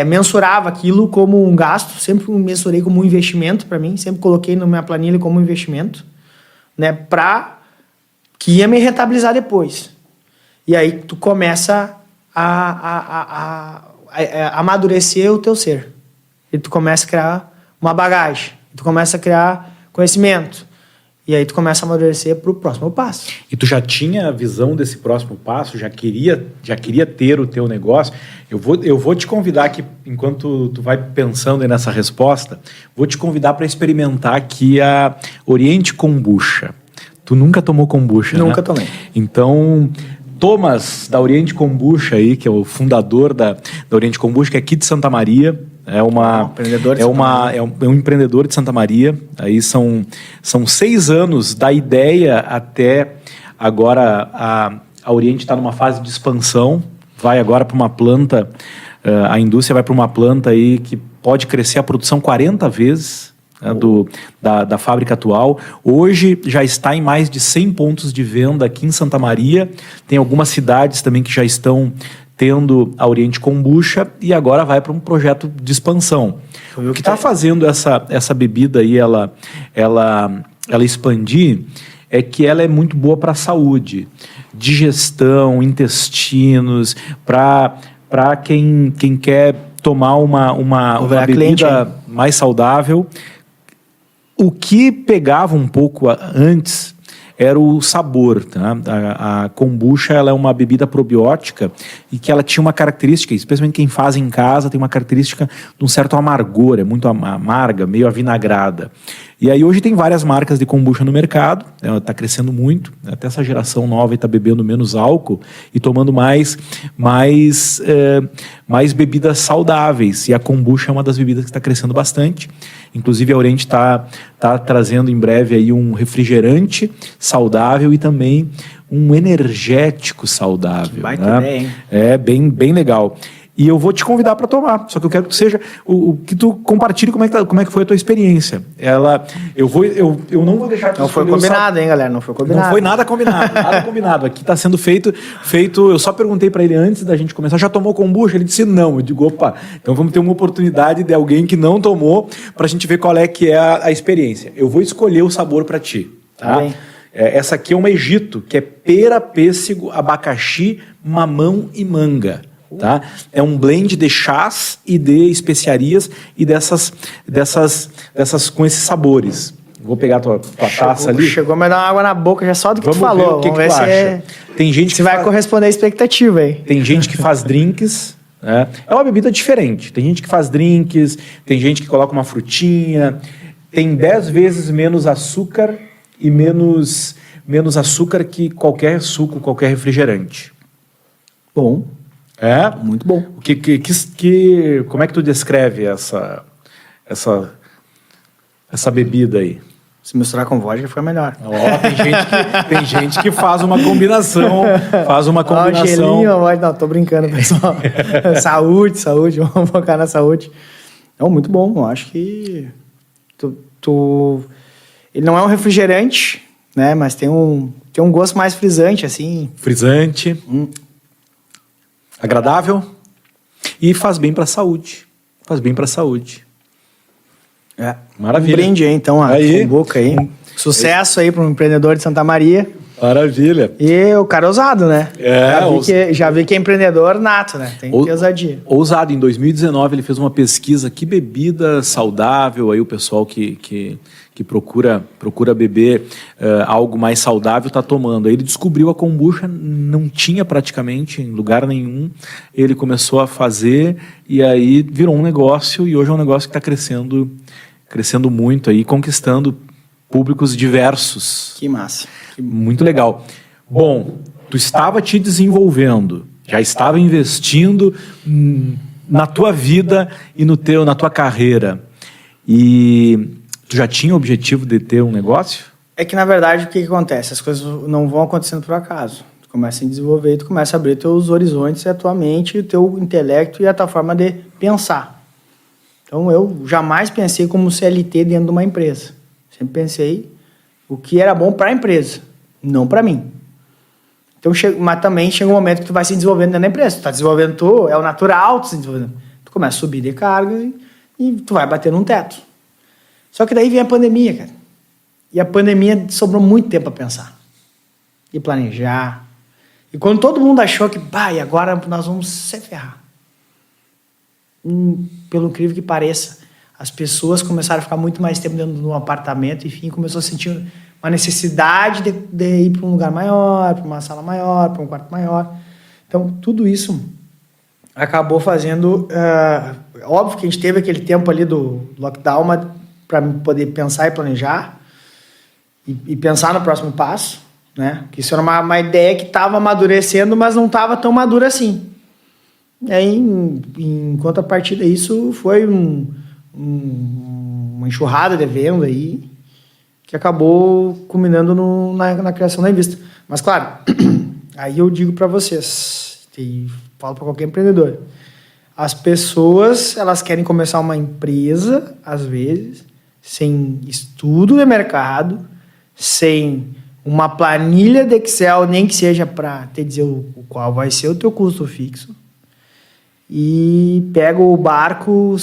mensurava aquilo como um gasto, sempre mensurei como um investimento para mim, sempre coloquei na minha planilha como um investimento, né, para que ia me rentabilizar depois. E aí tu começa a amadurecer o teu ser. E tu começa a criar uma bagagem, tu começa a criar conhecimento. E aí tu começa a amadurecer para o próximo passo. E tu já tinha a visão desse próximo passo? Já queria ter o teu negócio? Eu vou te convidar aqui, enquanto tu vai pensando aí nessa resposta, vou te convidar para experimentar aqui a Oriente Kombucha. Tu nunca tomou kombucha, Nunca né? tomei. Então, Thomas, da Oriente Kombucha aí, que é o fundador da Oriente Kombucha, que é aqui de Santa Maria, é um empreendedor de Santa Maria. Aí são 6 anos da ideia até agora. A Oriente está numa fase de expansão, vai agora para uma planta, a indústria vai para uma planta aí que pode crescer a produção 40 vezes, né, da fábrica atual. Hoje já está em mais de 100 pontos de venda aqui em Santa Maria. Tem algumas cidades também que já estão tendo a Oriente Kombucha, e agora vai para um projeto de expansão. O que está fazendo essa bebida aí, ela expandir, é que ela é muito boa para a saúde, digestão, intestinos, para quem quer tomar uma bebida mais saudável. O que pegava um pouco antes era o sabor, tá? A kombucha, ela é uma bebida probiótica e que ela tinha uma característica, especialmente quem faz em casa, tem uma característica de um certo amargor, é muito amarga, meio avinagrada. E aí hoje tem várias marcas de kombucha no mercado, está crescendo muito, até essa geração nova está bebendo menos álcool e tomando mais bebidas saudáveis, e a kombucha é uma das bebidas que está crescendo bastante. Inclusive a Oriente está trazendo em breve aí um refrigerante saudável e também um energético saudável. Vai ter ideia, hein? É bem legal. E eu vou te convidar para tomar, só que eu quero que seja que tu compartilhe como é que foi a tua experiência. Eu não vou deixar que não foi combinado, hein, galera? Não foi combinado. Não foi nada combinado. Aqui está sendo feito. Eu só perguntei para ele antes da gente começar, já tomou kombucha? Ele disse não. Eu digo, opa, então vamos ter uma oportunidade de alguém que não tomou para a gente ver qual é que é a experiência. Eu vou escolher o sabor para ti, tá? Essa aqui é uma Egito, que é pera, pêssego, abacaxi, mamão e manga. Tá? É um blend de chás e de especiarias e dessas com esses sabores. Vou pegar a tua taça ali. Chegou a me dar uma água na boca já só do que tu falou. Vamos ver se acha. Tem gente que vai corresponder à expectativa aí. Tem gente que faz drinks. É uma bebida diferente. Tem gente que faz drinks, tem gente que coloca uma frutinha. Tem 10 vezes menos açúcar e menos açúcar que qualquer suco, qualquer refrigerante. Bom. Muito bom. Como é que tu descreve essa bebida aí? Se misturar com vodka foi melhor. Tem gente que faz uma combinação. Gelinho, não, tô brincando, pessoal. Saúde, vamos focar na saúde. Muito bom, eu acho que ele não é um refrigerante, né? Mas tem um gosto mais frisante, assim. Frisante. Agradável e faz bem para a saúde. Maravilha. Um brinde aí, então, com boca aí. Sucesso aí para um empreendedor de Santa Maria. Maravilha. E o cara é ousado, né? Já vi que é empreendedor nato, né? Tem ousadia. Ousado. Em 2019 ele fez uma pesquisa, que bebida saudável, aí o pessoal que procura beber algo mais saudável está tomando. Aí ele descobriu a kombucha, não tinha praticamente em lugar nenhum. Ele começou a fazer e aí virou um negócio, e hoje é um negócio que está crescendo muito aí, conquistando públicos diversos. Que massa. Muito legal. Bom, tu estava te desenvolvendo, já estava investindo na tua vida e na tua carreira. E tu já tinha o objetivo de ter um negócio? É que, na verdade, o que acontece? As coisas não vão acontecendo por acaso. Tu começa a desenvolver, tu começa a abrir teus horizontes, a tua mente, o teu intelecto e a tua forma de pensar. Então, eu jamais pensei como CLT dentro de uma empresa. Sempre pensei o que era bom para a empresa, não para mim. Então, mas também chega um momento que tu vai se desenvolvendo dentro da empresa. Tu tá desenvolvendo é o natural tu se desenvolvendo. Tu começa a subir de carga e tu vai bater num teto. Só que daí vem a pandemia, cara. E a pandemia sobrou muito tempo para pensar. E planejar. E quando todo mundo achou que, e agora nós vamos se ferrar. Pelo incrível que pareça, as pessoas começaram a ficar muito mais tempo dentro de um apartamento, enfim, começou a sentir uma necessidade de ir para um lugar maior, para uma sala maior, para um quarto maior. Então, tudo isso acabou fazendo... óbvio que a gente teve aquele tempo ali do lockdown para poder pensar e planejar e pensar no próximo passo, né? Que isso era uma ideia que estava amadurecendo, mas não estava tão madura assim. E aí, em contrapartida, isso foi uma enxurrada de venda aí, que acabou culminando na criação da Invista. Mas, claro, aí eu digo para vocês, e falo para qualquer empreendedor, as pessoas, elas querem começar uma empresa, às vezes, sem estudo de mercado, sem uma planilha de Excel, nem que seja para te dizer qual vai ser o teu custo fixo, e pega o barco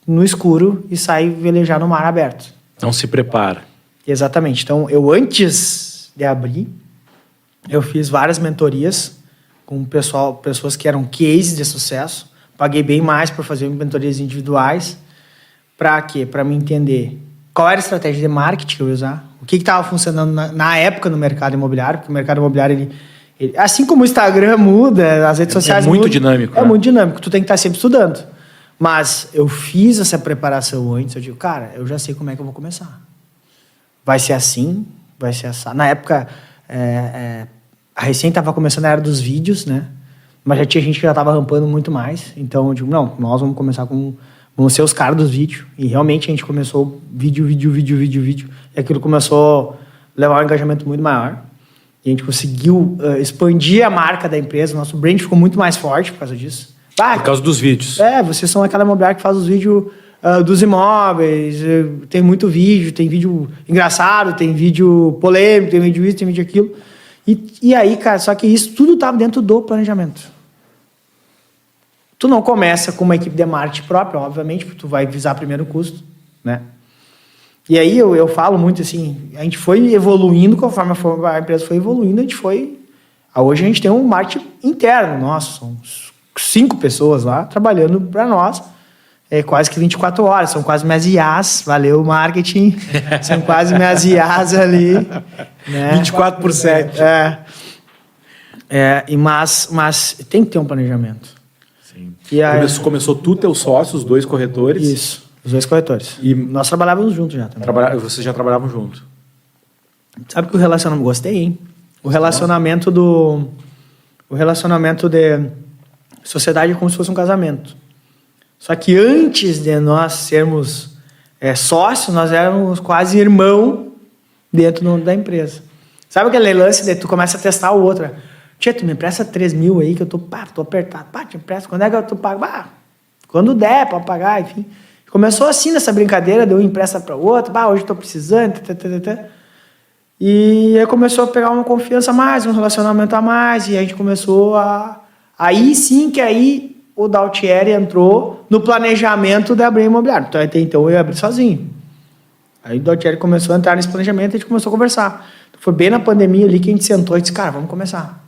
no escuro e sai velejar no mar aberto. Não se prepara. Exatamente. Então, eu antes de abrir, eu fiz várias mentorias com pessoas que eram cases de sucesso. Paguei bem mais para fazer mentorias individuais. Para quê? Para me entender qual era a estratégia de marketing que eu ia usar, o que estava funcionando na época no mercado imobiliário, porque o mercado imobiliário, ele, assim como o Instagram muda, as redes sociais muito mudam, dinâmico. É muito dinâmico, tu tem que estar sempre estudando. Mas eu fiz essa preparação antes, eu digo, cara, eu já sei como é que eu vou começar. Vai ser assim, vai ser assim. Na época, a recém estava começando a era dos vídeos, né? Mas já tinha gente que já estava rampando muito mais. Então eu digo, não, nós vamos começar vamos ser os caras dos vídeos. E realmente a gente começou vídeo. E aquilo começou a levar um engajamento muito maior. E a gente conseguiu expandir a marca da empresa. Nosso brand ficou muito mais forte por causa disso. Por causa dos vídeos. Vocês são aquela imobiliária que faz os vídeos dos imóveis. Tem muito vídeo, tem vídeo engraçado, tem vídeo polêmico, tem vídeo isso, tem vídeo aquilo. E aí, cara, só que isso tudo estava dentro do planejamento. Tu não começa com uma equipe de marketing própria, obviamente, porque tu vai visar primeiro o custo, né? E aí eu falo muito assim, a gente foi evoluindo conforme a empresa foi evoluindo, hoje a gente tem um marketing interno nosso, são 5 pessoas lá trabalhando para nós, quase que 24 horas, são quase minhas IAs, valeu marketing, são quase minhas IAs ali, né? 24/7. Mas tem que ter um planejamento. Sim. Começou tu, teus sócios, os 2 corretores? Isso, os 2 corretores. E nós trabalhávamos juntos já também. Vocês já trabalhavam juntos? Sabe que o relacionamento... Gostei, hein? O relacionamento de sociedade é como se fosse um casamento. Só que antes de nós sermos sócios, nós éramos quase irmão dentro da empresa. Sabe aquele lance de tu começa a testar o outro? Tia, tu me empresta 3 mil aí que eu tô apertado. Te empresta, quando é que eu tô pago? Quando der pra pagar, enfim. Começou assim nessa brincadeira, deu empresta para o outro, hoje eu tô precisando, E aí começou a pegar uma confiança a mais, um relacionamento a mais, e a gente começou Aí sim que o Daltieri entrou no planejamento de abrir imobiliário. Então, até então eu ia abrir sozinho. Aí o Daltieri começou a entrar nesse planejamento e a gente começou a conversar. Foi bem na pandemia ali que a gente sentou e disse, cara, vamos começar.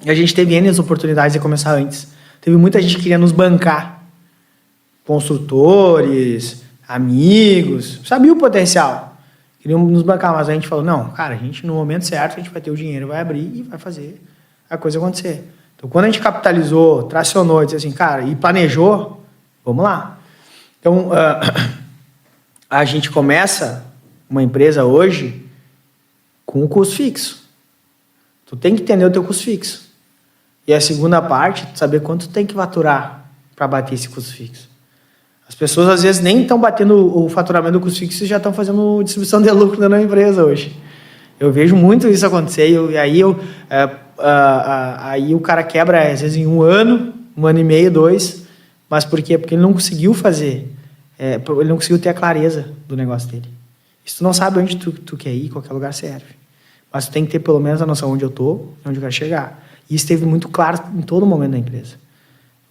E a gente teve N oportunidades de começar antes. Teve muita gente que queria nos bancar. Construtores, amigos, sabia o potencial. Queriam nos bancar, mas a gente falou, não, cara, a gente no momento certo, a gente vai ter o dinheiro, vai abrir e vai fazer a coisa acontecer. Então, quando a gente capitalizou, tracionou, disse assim, cara, e planejou, vamos lá. Então, a gente começa uma empresa hoje com o custo fixo. Tu tem que entender o teu custo fixo. E a segunda parte, saber quanto tu tem que faturar para bater esse custo fixo. As pessoas, às vezes, nem estão batendo o faturamento do custo fixo e já estão fazendo distribuição de lucro dentro da empresa hoje. Eu vejo muito isso acontecer. Aí o cara quebra, às vezes, em 1 ano e meio, 2. Mas por quê? Porque ele não conseguiu fazer. Ele não conseguiu ter a clareza do negócio dele. Se tu não sabe onde tu quer ir, qualquer lugar serve. Mas tu tem que ter pelo menos a noção onde eu estou e onde eu quero chegar. E isso esteve muito claro em todo momento da empresa.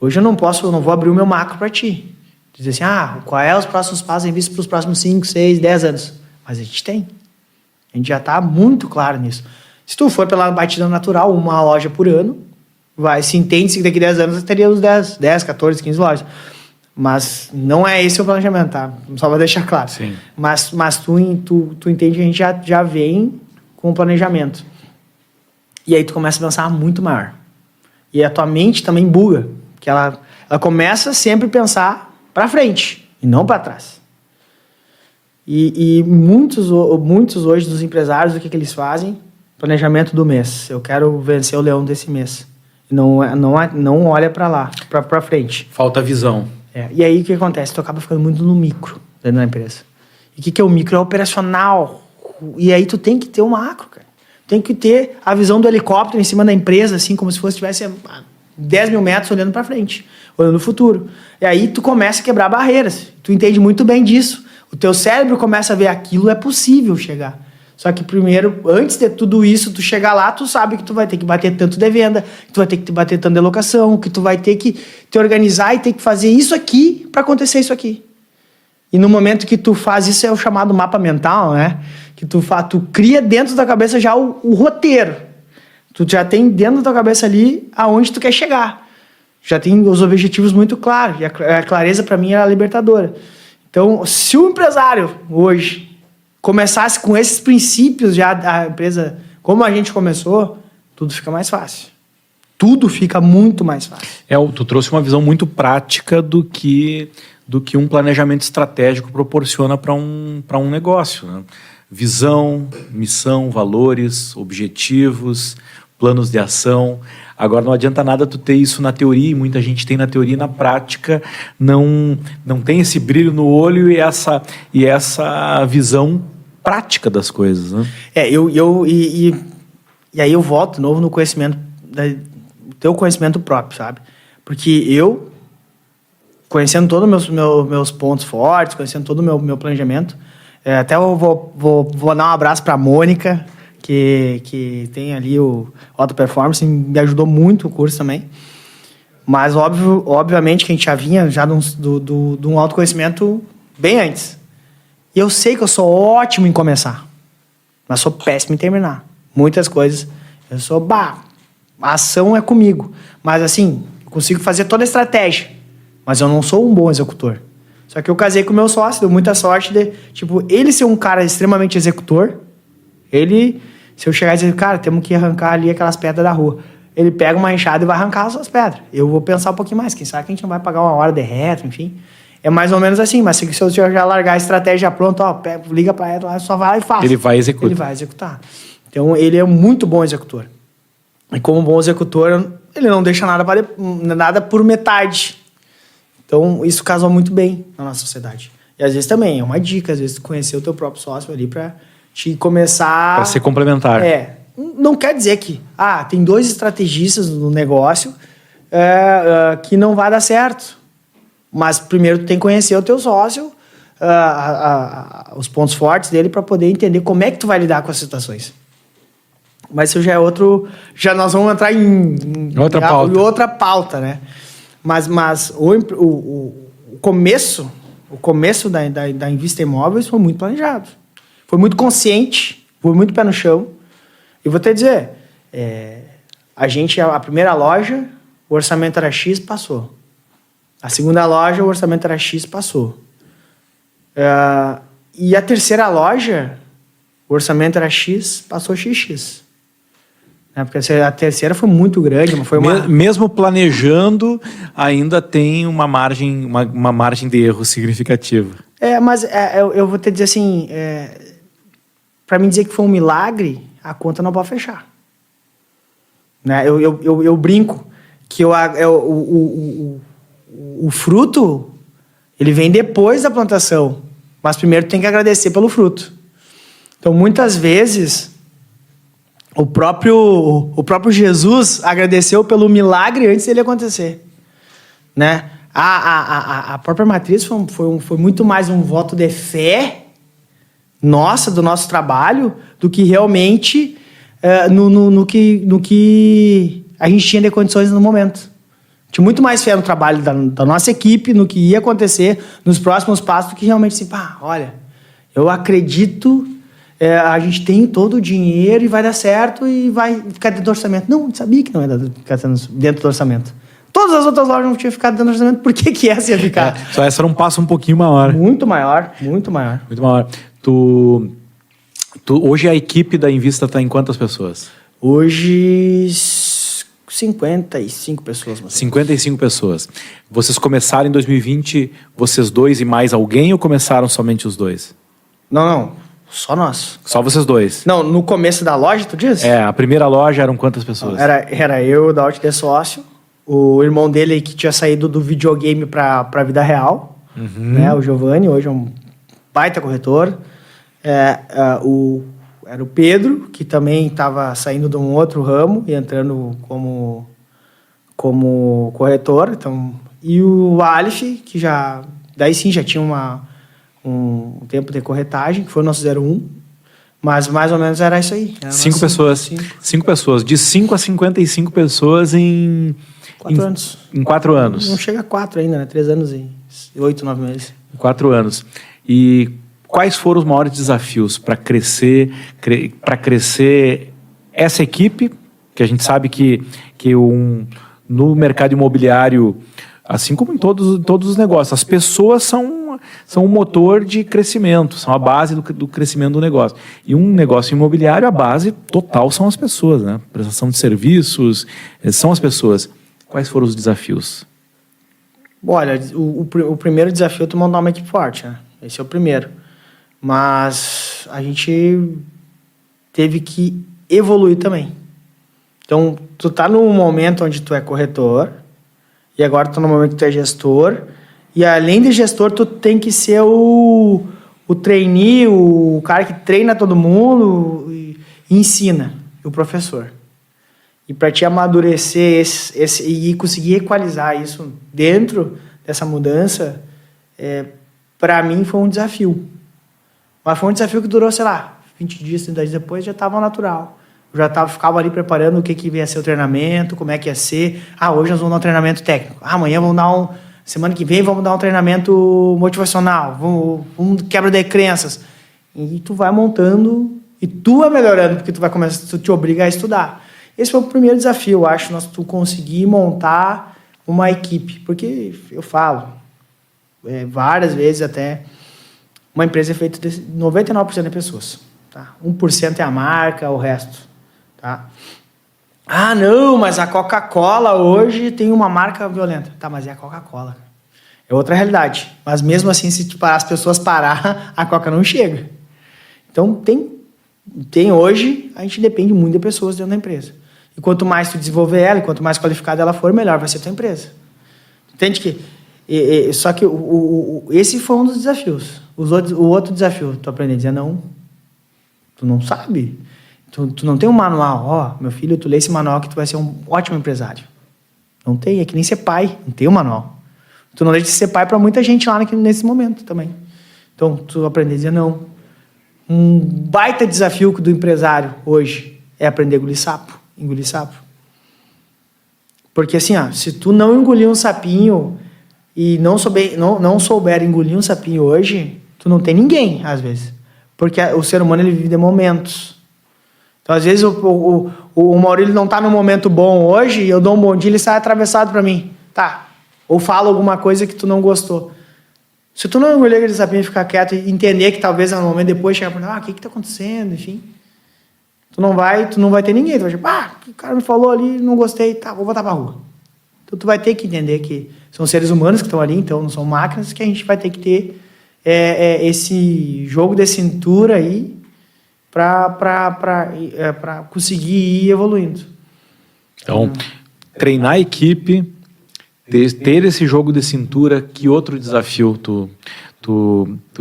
Hoje eu não vou abrir o meu macro para ti. Dizer assim, qual é os próximos passos em vista para os próximos 5, 6, 10 anos? Mas a gente tem. A gente já está muito claro nisso. Se tu for pela batida natural, uma loja por ano, se entende que daqui a 10 anos teria os 10, 14, 15 lojas. Mas não é esse o planejamento, tá? Só para deixar claro. Sim. Mas tu entende que a gente já vem com o planejamento. E aí tu começa a pensar muito maior. E a tua mente também buga. Que ela começa sempre a pensar para frente e não para trás. E muitos hoje dos empresários, o que eles fazem? Planejamento do mês. Eu quero vencer o leão desse mês. Não olha para lá, para frente. Falta visão. E aí o que acontece? Tu acaba ficando muito no micro dentro da empresa. E o que é o micro? É operacional. E aí tu tem que ter o macro, cara. Tem que ter a visão do helicóptero em cima da empresa, assim, como se tivesse 10 mil metros olhando para frente, olhando no futuro. E aí tu começa a quebrar barreiras. Tu entende muito bem disso. O teu cérebro começa a ver aquilo é possível chegar. Só que primeiro, antes de tudo isso, tu chegar lá, tu sabe que tu vai ter que bater tanto de venda, que tu vai ter que bater tanto de locação, que tu vai ter que te organizar e ter que fazer isso aqui para acontecer isso aqui. E no momento que tu faz isso, é o chamado mapa mental, né? Que tu cria dentro da cabeça já o roteiro. Tu já tem dentro da tua cabeça ali aonde tu quer chegar. Já tem os objetivos muito claros. E a clareza, para mim, era libertadora. Então, se o empresário hoje começasse com esses princípios já da empresa, como a gente começou, tudo fica mais fácil. Tudo fica muito mais fácil. Tu trouxe uma visão muito prática do que um planejamento estratégico proporciona para um negócio, né? Visão, missão, valores, objetivos, planos de ação. Agora não adianta nada tu ter isso na teoria, e muita gente tem na teoria, e na prática não tem esse brilho no olho e essa visão prática das coisas, né? E aí eu volto de novo no conhecimento, teu conhecimento próprio, sabe? Porque eu, conhecendo todos meus pontos fortes, conhecendo todo o meu planejamento, até eu vou dar um abraço para a Mônica, que tem ali o Auto Performance, me ajudou muito o curso também. Mas, obviamente, que a gente já vinha de um autoconhecimento bem antes. E eu sei que eu sou ótimo em começar, mas sou péssimo em terminar. Muitas coisas, eu sou, a ação é comigo. Mas, assim, eu consigo fazer toda a estratégia, mas eu não sou um bom executor. Só que eu casei com o meu sócio, deu muita sorte de, ele ser um cara extremamente executor. Se eu chegar e dizer, cara, temos que arrancar ali aquelas pedras da rua, ele pega uma enxada e vai arrancar as pedras. Eu vou pensar um pouquinho mais, quem sabe que a gente não vai pagar uma hora de retro, enfim. É mais ou menos assim, mas se eu já largar a estratégia pronta, liga para ela, só vai lá e faz. Ele vai executar. Então, ele é um muito bom executor. E como bom executor, ele não deixa nada por metade. Então, isso casou muito bem na nossa sociedade. E às vezes também, é uma dica, às vezes conhecer o teu próprio sócio ali para te começar... Para ser complementar. Não quer dizer que tem 2 estrategistas no negócio que não vai dar certo. Mas primeiro tu tem que conhecer o teu sócio, os pontos fortes dele, para poder entender como é que tu vai lidar com as situações. Mas isso já é outro... Já nós vamos entrar em outra pauta, né? Mas o começo da Invista Imóveis foi muito planejado. Foi muito consciente, foi muito pé no chão. E vou te dizer, a primeira loja, o orçamento era X, passou. A segunda loja, o orçamento era X, passou. E a terceira loja, o orçamento era X, passou XX. Porque a terceira foi muito grande. Mesmo planejando, ainda tem uma margem de erro significativa. Mas eu vou te dizer assim, para mim dizer que foi um milagre, a conta não pode fechar. Né? Eu brinco que o fruto, ele vem depois da plantação, mas primeiro tem que agradecer pelo fruto. Então, muitas vezes, o próprio Jesus agradeceu pelo milagre antes dele acontecer. Né? A própria matriz foi muito mais um voto de fé do nosso trabalho, do que realmente no que a gente tinha de condições no momento. Tinha muito mais fé no trabalho da nossa equipe, no que ia acontecer nos próximos passos, do que realmente assim, olha, eu acredito, a gente tem todo o dinheiro e vai dar certo e vai ficar dentro do orçamento. Não, a gente sabia que não ia ficar dentro do orçamento. Todas as outras lojas não tinham ficado dentro do orçamento, por que essa ia ficar? Só essa era um passo um pouquinho maior. Muito maior, muito maior. Muito maior. Hoje a equipe da Invista está em quantas pessoas? Hoje, 55 pessoas. 55 pessoas. Vocês começaram em 2020, vocês dois e mais alguém, ou começaram somente os dois? Não. Só nós. Só vocês dois? Não, no começo da loja, tu diz? A primeira loja eram quantas pessoas? Era eu, da Out de sócio, o irmão dele que tinha saído do videogame para a vida real, né? O Giovanni, hoje é um baita corretor. Era o Pedro, que também estava saindo de um outro ramo e entrando como corretor. Então, e o Alif, que daí sim já tinha um tempo de corretagem, que foi o nosso 01. Mas mais ou menos era isso aí. Era 5 pessoas. 5 pessoas. De 5 a 55 pessoas em... 4 anos. Em 4 anos. Não chega a 4 ainda, né? 3 anos e 8, 9 meses. 4 anos. E quais foram os maiores desafios para crescer essa equipe, que a gente sabe que no mercado imobiliário, assim como em todos os negócios, as pessoas são um motor de crescimento, são a base do crescimento do negócio. E um negócio imobiliário, a base total são as pessoas, né? Prestação de serviços, são as pessoas. Quais foram os desafios? Bom, olha, o primeiro desafio é tu montar uma equipe forte, né? Esse é o primeiro. Mas a gente teve que evoluir também. Então, tu tá num momento onde tu é corretor, e agora tu tá num momento que tu é gestor, e além de gestor, tu tem que ser o trainee, o cara que treina todo mundo e ensina, o professor. E para te amadurecer e conseguir equalizar isso dentro dessa mudança, para mim foi um desafio. Mas foi um desafio que durou, 20 dias, 30 dias depois, já estava natural. Eu já ficava ali preparando o que ia ser o treinamento, como é que ia ser. Hoje nós vamos dar um treinamento técnico. Amanhã vamos dar semana que vem vamos dar um treinamento motivacional. Vamos quebra de crenças. E tu vai montando e tu vai melhorando, porque tu te obriga a estudar. Esse foi o primeiro desafio, eu acho, tu conseguir montar uma equipe. Porque eu falo, várias vezes até, uma empresa é feita de 99% de pessoas. Tá? 1% é a marca, o resto. Tá? Não, mas a Coca-Cola hoje tem uma marca violenta. Tá, mas é a Coca-Cola. É outra realidade. Mas mesmo assim, se as pessoas parar, a Coca não chega. Então, tem hoje, a gente depende muito de pessoas dentro da empresa. E quanto mais tu desenvolver ela, e quanto mais qualificada ela for, melhor vai ser a tua empresa. Entende que... só que esse foi um dos desafios. O outro desafio, tu aprender a dizer não. Tu não sabe. Tu não tem um manual. Meu filho, tu lê esse manual que tu vai ser um ótimo empresário. Não tem, é que nem ser pai. Não tem um manual. Tu não deixa de ser pai para muita gente lá nesse momento também. Então, tu aprender a dizer não. Um baita desafio do empresário hoje é aprender a engolir sapo. Porque assim, se tu não engolir um sapinho e não souber engolir um sapinho hoje, tu não tem ninguém, às vezes. Porque o ser humano, ele vive de momentos. Então, às vezes, o Maurílio não está num momento bom hoje, e eu dou um bom dia, ele sai atravessado para mim. Tá. Ou fala alguma coisa que tu não gostou. Se tu não engolir aquele sapinho e ficar quieto e entender que talvez no momento depois chegar para o que está acontecendo, enfim... Tu não vai ter ninguém. Tu vai dizer, o cara me falou ali, não gostei, tá, vou voltar pra rua. Então tu vai ter que entender que são seres humanos que estão ali, então não são máquinas, que a gente vai ter que ter esse jogo de cintura aí para conseguir ir evoluindo. Então, treinar a equipe, ter esse jogo de cintura, que outro desafio tu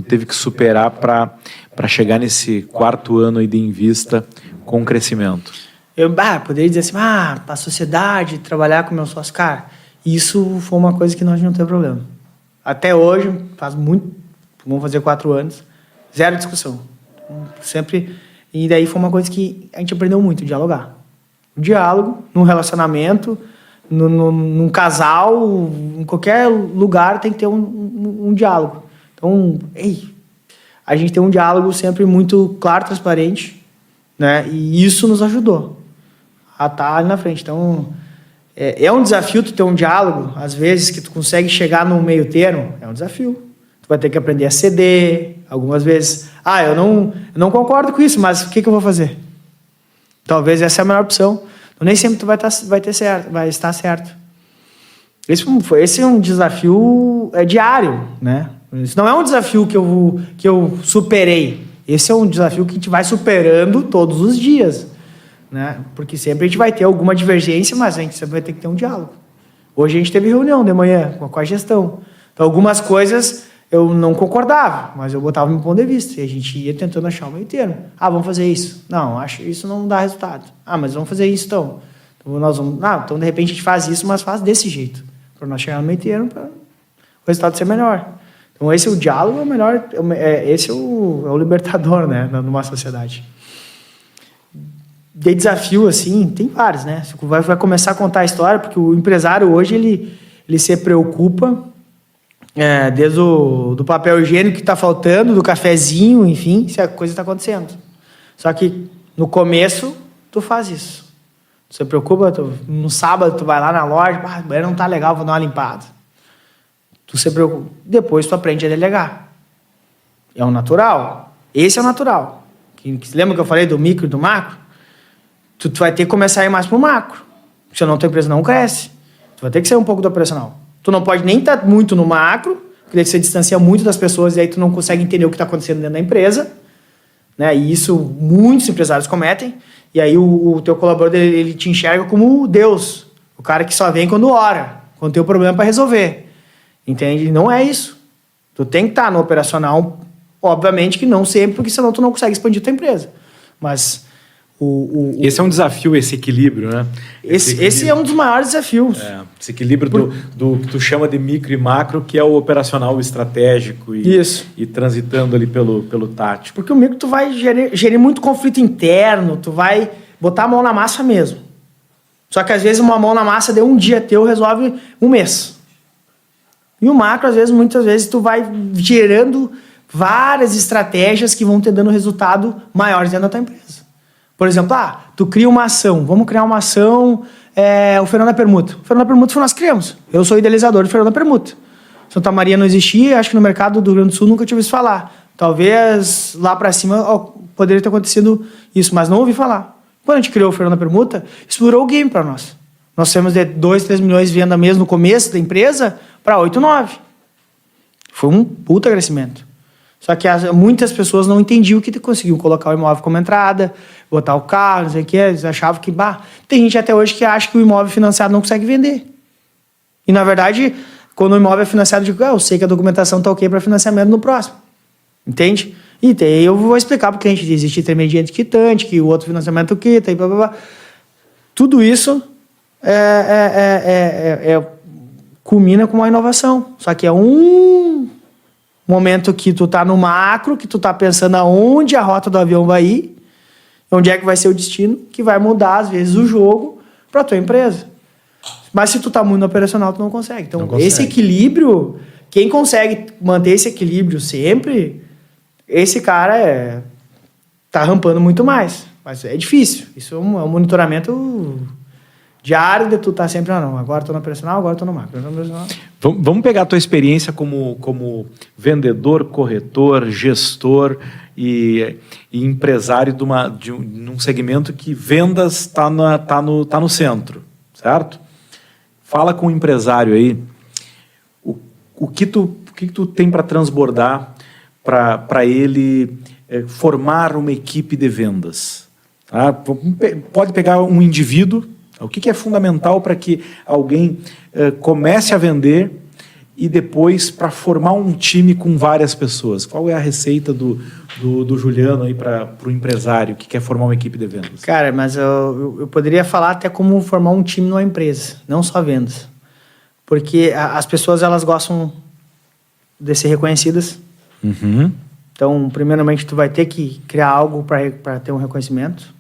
teve que superar para chegar nesse 4º ano aí de Invista com crescimento? Eu poderia dizer assim, a sociedade, trabalhar com meus sócios, cara, isso foi uma coisa que nós não teve problema. Até hoje, vamos fazer 4 anos, zero discussão. Sempre, e daí foi uma coisa que a gente aprendeu muito, dialogar. O diálogo, no relacionamento, num casal, em qualquer lugar tem que ter um diálogo. Então, a gente tem um diálogo sempre muito claro, transparente, né? E isso nos ajudou a estar ali na frente. Então, é um desafio tu ter um diálogo, às vezes, que tu consegue chegar no meio termo, é um desafio. Tu vai ter que aprender a ceder, algumas vezes. Eu não concordo com isso, mas o que eu vou fazer? Talvez essa é a melhor opção. Então, nem sempre tu vai estar certo. Esse é um desafio diário, né? Isso não é um desafio que eu superei. Esse é um desafio que a gente vai superando todos os dias, né? Porque sempre a gente vai ter alguma divergência, mas a gente sempre vai ter que ter um diálogo. Hoje a gente teve reunião de manhã com a gestão. Então, algumas coisas eu não concordava, mas eu botava meu ponto de vista e a gente ia tentando achar o meio termo. Vamos fazer isso. Não, acho que isso não dá resultado. Mas vamos fazer isso então. Então de repente a gente faz isso, mas faz desse jeito, para nós chegar no meio termo, para o resultado ser melhor. Então esse é o diálogo, é o melhor, esse é o libertador, né, numa sociedade. De desafio, assim, tem vários, né? Você vai começar a contar a história, porque o empresário hoje, ele se preocupa desde do papel higiênico que está faltando, do cafezinho, enfim, se a coisa está acontecendo. Só que no começo, tu faz isso. Tu se preocupa, no sábado tu vai lá na loja, o banheiro não tá legal, vou dar uma limpada. Tu se preocupa. Depois tu aprende a delegar. É o natural. Esse é o natural. Lembra que eu falei do micro e do macro? Tu vai ter que começar a ir mais pro macro. Senão tua empresa não cresce. Tu vai ter que sair um pouco do operacional. Tu não pode nem estar muito no macro, porque daí você distancia muito das pessoas e aí tu não consegue entender o que está acontecendo dentro da empresa, né? E isso muitos empresários cometem. E aí o teu colaborador, ele te enxerga como Deus, o cara que só vem quando ora, quando tem um problema para resolver. Entende? Não é isso. Tu tem que estar no operacional, obviamente que não sempre, porque senão tu não consegue expandir tua empresa. Mas esse é um desafio, esse equilíbrio, né? Esse é um dos maiores desafios. Esse equilíbrio do que tu chama de micro e macro, que é o operacional estratégico e transitando ali pelo tático. Porque o micro tu vai gerir muito conflito interno, tu vai botar a mão na massa mesmo. Só que às vezes uma mão na massa de um dia teu resolve um mês. E o macro, muitas vezes, tu vai gerando várias estratégias que vão te dando resultado maiores dentro da tua empresa. Por exemplo, tu cria uma ação. Vamos criar uma ação, o Feirão da Permuta. O Feirão da Permuta nós criamos. Eu sou idealizador do Feirão da Permuta. Santa Maria não existia, acho que no mercado do Rio Grande do Sul nunca tinha ouvido falar. Talvez lá para cima poderia ter acontecido isso, mas não ouvi falar. Quando a gente criou o Feirão da Permuta, explorou o game para nós. Nós temos de 2, 3 milhões de venda mês no começo da empresa para 8, 9. Foi um puta crescimento. Só que muitas pessoas não entendiam que conseguiam colocar o imóvel como entrada, botar o carro, não sei o que, eles achavam que... Tem gente até hoje que acha que o imóvel financiado não consegue vender. E, na verdade, quando o imóvel é financiado, eu digo, eu sei que a documentação está ok para financiamento no próximo. Entende? E eu vou explicar porque a gente existe intermediante quitante, que o outro financiamento quita, e blá, blá, blá. Tudo isso culmina com uma inovação. Só que é um momento que tu tá no macro, que tu tá pensando aonde a rota do avião vai ir, onde é que vai ser o destino, que vai mudar, às vezes, o jogo para tua empresa. Mas se tu tá muito no operacional, tu não consegue. Então, esse equilíbrio, quem consegue manter esse equilíbrio sempre, esse cara tá rampando muito mais. Mas é difícil. Isso é um monitoramento diário de tu tá sempre, não, agora tô no operacional, agora tô no macro. Vamos pegar a tua experiência como vendedor, corretor, gestor e empresário de um segmento que vendas tá no centro, certo? Fala com o empresário aí o que tu tem para transbordar para ele formar uma equipe de vendas. Tá? Pode pegar um indivíduo. O que é fundamental para que alguém comece a vender e depois para formar um time com várias pessoas? Qual é a receita do Juliano aí para o empresário que quer formar uma equipe de vendas? Cara, mas eu poderia falar até como formar um time numa empresa, não só vendas. Porque as pessoas, elas gostam de ser reconhecidas. Uhum. Então, primeiramente, tu vai ter que criar algo para ter um reconhecimento.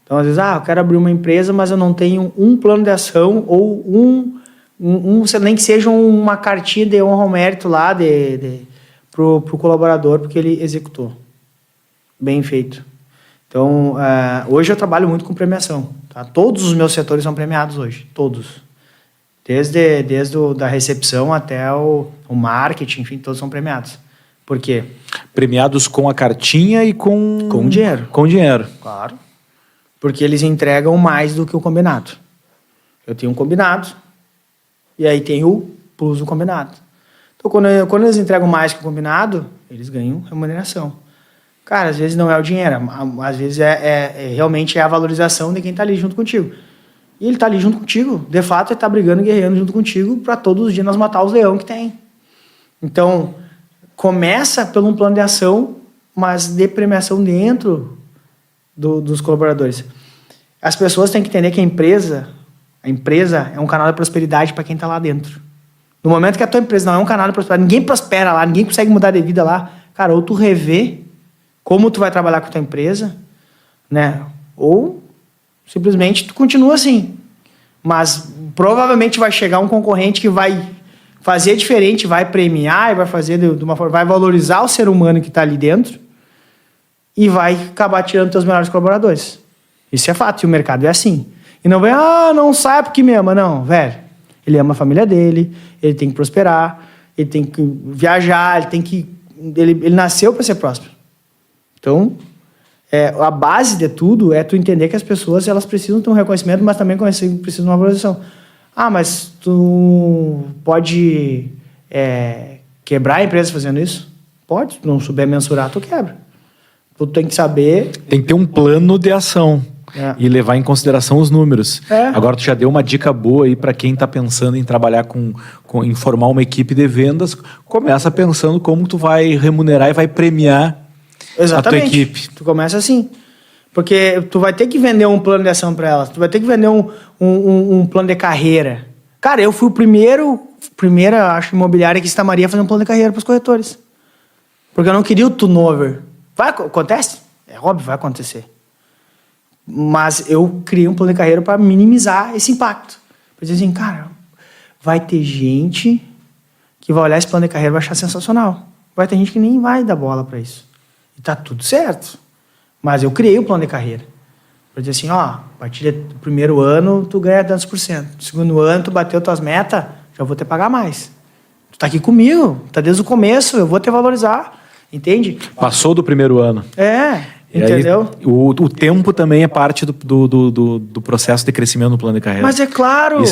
Então, às vezes, eu quero abrir uma empresa, mas eu não tenho um plano de ação ou nem que seja uma cartinha de honra ao mérito lá pro colaborador, porque ele executou. Bem feito. Então, hoje eu trabalho muito com premiação. Tá? Todos os meus setores são premiados hoje. Todos. Desde da recepção até o marketing, enfim, todos são premiados. Por quê? Premiados com a cartinha e com... Com dinheiro. Com dinheiro. Claro. Porque eles entregam mais do que o combinado. Eu tenho um combinado e aí tem o plus do combinado. Então, quando eles entregam mais que o combinado, eles ganham remuneração. Cara, às vezes não é o dinheiro, às vezes realmente é a valorização de quem está ali junto contigo. E ele está ali junto contigo, de fato ele está brigando, guerreando junto contigo para todos os dias nós matar os leões que tem. Então, começa por um plano de ação, mas de premiação dentro dos colaboradores. As pessoas têm que entender que a empresa é um canal de prosperidade para quem está lá dentro. No momento que a tua empresa não é um canal de prosperidade, ninguém prospera lá, ninguém consegue mudar de vida lá, cara, ou tu revê como tu vai trabalhar com a tua empresa, né? Ou simplesmente tu continua assim. Mas provavelmente vai chegar um concorrente que vai fazer diferente, vai premiar e vai fazer de uma forma, vai valorizar o ser humano que está ali dentro e vai acabar tirando teus melhores colaboradores. Isso é fato, e o mercado é assim. E não vem, não sai porque me ama. Não, velho. Ele ama a família dele, ele tem que prosperar, ele tem que viajar, ele nasceu para ser próspero. Então, a base de tudo é tu entender que as pessoas elas precisam ter um reconhecimento, mas também precisam de uma valorização. Mas tu pode quebrar a empresa fazendo isso? Pode, se tu não souber mensurar, tu quebra. Tu tem que saber... Tem que ter um plano de ação e levar em consideração os números. Agora tu já deu uma dica boa aí para quem está pensando em trabalhar em formar uma equipe de vendas, começa pensando como tu vai remunerar e vai premiar a tua equipe. Tu começa assim. Porque tu vai ter que vender um plano de ação para elas. Tu vai ter que vender um plano de carreira. Cara, eu fui primeira, acho, imobiliária que estamaria fazer um plano de carreira para os corretores. Porque eu não queria o turnover. Acontece? É óbvio, vai acontecer. Mas eu criei um plano de carreira para minimizar esse impacto. Para dizer assim, cara, vai ter gente que vai olhar esse plano de carreira e vai achar sensacional. Vai ter gente que nem vai dar bola para isso. E tá tudo certo. Mas eu criei o plano de carreira. Para dizer assim, a partir do primeiro ano, tu ganha tantos por cento. No segundo ano, tu bateu tuas metas, já vou te pagar mais. Tu tá aqui comigo, tá desde o começo, eu vou te valorizar. Entende? Passou do primeiro ano. Entendeu? Aí, o tempo também é parte do processo de crescimento do plano de carreira. Mas é claro,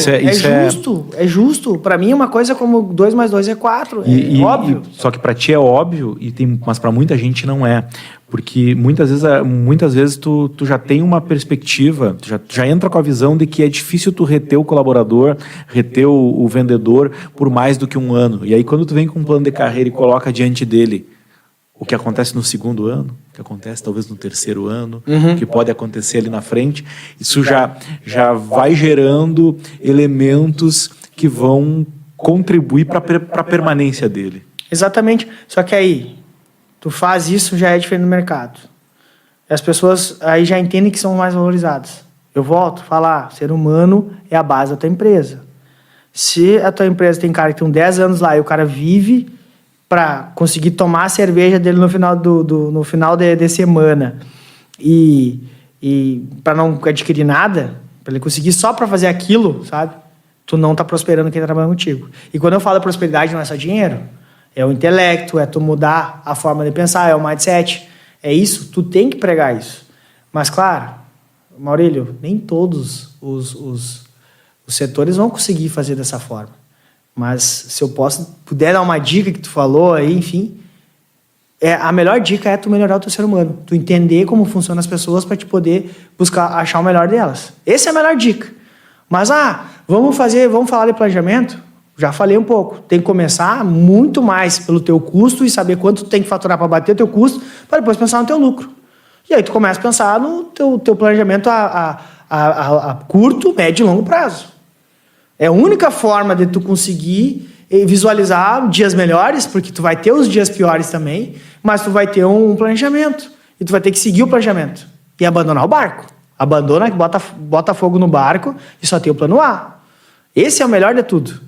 é justo. Para mim, uma coisa como 2 mais 2 é 4. É óbvio. Só que para ti é óbvio, mas para muita gente não é. Porque muitas vezes tu já tem uma perspectiva, tu já entra com a visão de que é difícil tu reter o colaborador, reter o vendedor por mais do que um ano. E aí quando tu vem com um plano de carreira e coloca diante dele o que acontece no segundo ano, o que acontece talvez no terceiro ano, o que pode acontecer ali na frente, isso já vai gerando elementos que vão contribuir para a permanência dele. Exatamente. Só que aí, tu faz isso, já é diferente no mercado. E as pessoas aí já entendem que são mais valorizadas. Eu volto a falar, ser humano é a base da tua empresa. Se a tua empresa tem cara que tem 10 anos lá e o cara vive para conseguir tomar a cerveja dele no final de semana e para não adquirir nada, para ele conseguir só para fazer aquilo, sabe? Tu não tá prosperando quem tá trabalhando contigo. E quando eu falo prosperidade, não é só dinheiro. É o intelecto, é tu mudar a forma de pensar, é o mindset. É isso, tu tem que pregar isso. Mas, claro, Maurílio, nem todos os setores vão conseguir fazer dessa forma. Mas se eu puder dar uma dica que tu falou aí, enfim, a melhor dica é tu melhorar o teu ser humano. Tu entender como funcionam as pessoas para te poder buscar achar o melhor delas. Essa é a melhor dica. Mas, vamos falar de planejamento? Já falei um pouco. Tem que começar muito mais pelo teu custo e saber quanto tu tem que faturar para bater o teu custo, para depois pensar no teu lucro. E aí tu começa a pensar no teu planejamento a curto, médio e longo prazo. É a única forma de tu conseguir visualizar dias melhores, porque tu vai ter os dias piores também, mas tu vai ter um planejamento. E tu vai ter que seguir o planejamento e abandonar o barco. Abandona, bota fogo no barco e só tem o plano A. Esse é o melhor de tudo.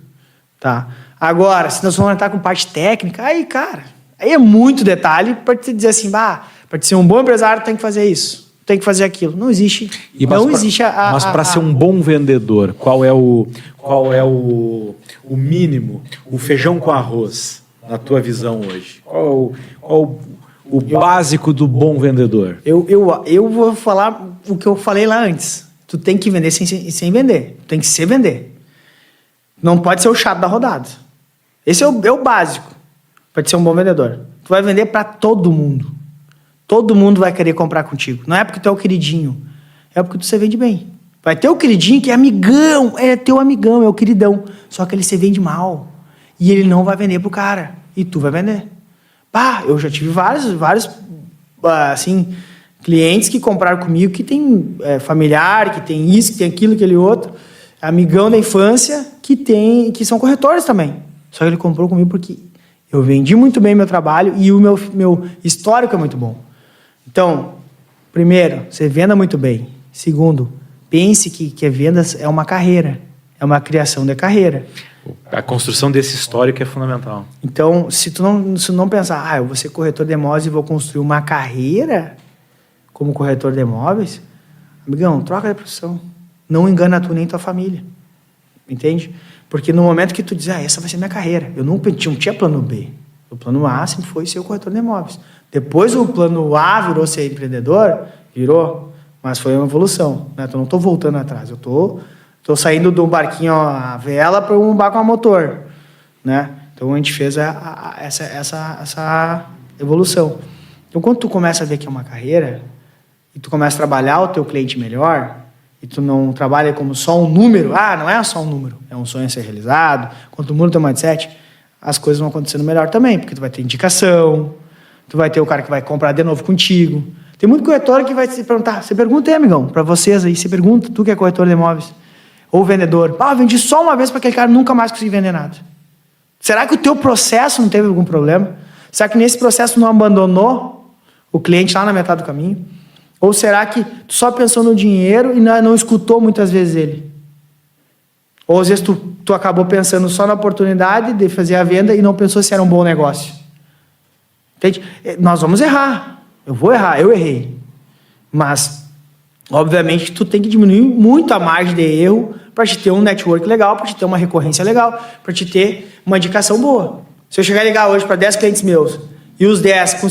Tá? Agora, se nós vamos entrar com parte técnica, aí, cara, aí é muito detalhe para te dizer assim, para te ser um bom empresário tem que fazer isso, tem que fazer aquilo. Não existe. Mas para ser um bom vendedor, qual é o mínimo, o feijão com arroz, na tua visão hoje? Qual o básico do bom vendedor? Eu vou falar o que eu falei lá antes. Tu tem que vender sem vender. Tu tem que se vender. Não pode ser o chato da rodada. Esse é o básico para te ser um bom vendedor. Tu vai vender para todo mundo. Todo mundo vai querer comprar contigo. Não é porque tu é o queridinho. É porque tu se vende bem. Vai ter o queridinho que é amigão. É teu amigão, é o queridão. Só que ele se vende mal. E ele não vai vender pro cara. E tu vai vender. Eu já tive vários assim, clientes que compraram comigo que tem familiar, que tem isso, que tem aquilo, aquele outro. Amigão da infância que são corretores também. Só que ele comprou comigo porque eu vendi muito bem meu trabalho e o meu histórico é muito bom. Então, primeiro, você venda muito bem. Segundo, pense que vendas é uma carreira. É uma criação de carreira. A construção desse histórico é fundamental. Então, se tu não pensar, eu vou ser corretor de imóveis e vou construir uma carreira como corretor de imóveis, amigão, troca de profissão. Não engana tu nem tua família. Entende? Porque no momento que tu diz, essa vai ser minha carreira, eu não tinha plano B. O plano A sempre foi ser o corretor de imóveis. Depois o plano A virou ser empreendedor, mas foi uma evolução. Né? Então, não estou voltando atrás, eu estou saindo de um barquinho a vela para um barco a motor. Né? Então, a gente fez essa evolução. Então, quando tu começa a ver que é uma carreira, e tu começa a trabalhar o teu cliente melhor, e tu não trabalha como só um número, não é só um número, é um sonho a ser realizado, quando tu muda o teu mindset, as coisas vão acontecendo melhor também, porque tu vai ter indicação, tu vai ter o cara que vai comprar de novo contigo. Tem muito corretor que vai se perguntar, você pergunta aí, amigão, para vocês aí, você pergunta, tu que é corretor de imóveis, ou vendedor, vendi só uma vez para aquele cara, nunca mais consegui vender nada. Será que o teu processo não teve algum problema? Será que nesse processo não abandonou o cliente lá na metade do caminho? Ou será que tu só pensou no dinheiro e não escutou muitas vezes ele? Ou às vezes tu acabou pensando só na oportunidade de fazer a venda e não pensou se era um bom negócio? Entende? Nós vamos errar. Eu vou errar, eu errei. Mas, obviamente, tu tem que diminuir muito a margem de erro para te ter um network legal, para te ter uma recorrência legal, para te ter uma indicação boa. Se eu chegar e ligar hoje para 10 clientes meus e os 10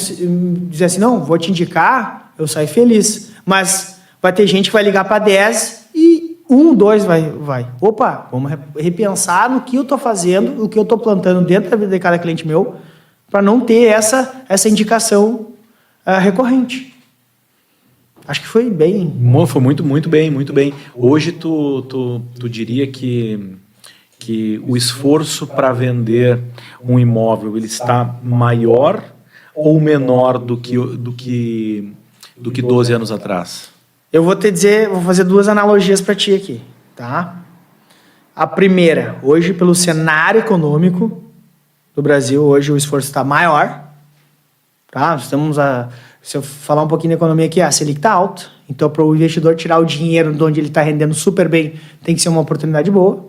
dizer assim, não, vou te indicar, eu saio feliz. Mas vai ter gente que vai ligar para 10 e 1, 2 vai. Opa, vamos repensar no que eu estou fazendo, o que eu estou plantando dentro da vida de cada cliente meu, para não ter essa indicação recorrente. Acho que foi bem. Foi muito bem, muito bem. Hoje tu diria que o esforço para vender um imóvel ele está maior ou menor do que 12 anos atrás? Eu vou fazer 2 analogias para ti aqui, tá? A primeira, hoje pelo cenário econômico do Brasil, hoje o esforço está maior, tá? Se eu falar um pouquinho da economia aqui, a Selic está alta, então para o investidor tirar o dinheiro de onde ele está rendendo super bem, tem que ser uma oportunidade boa.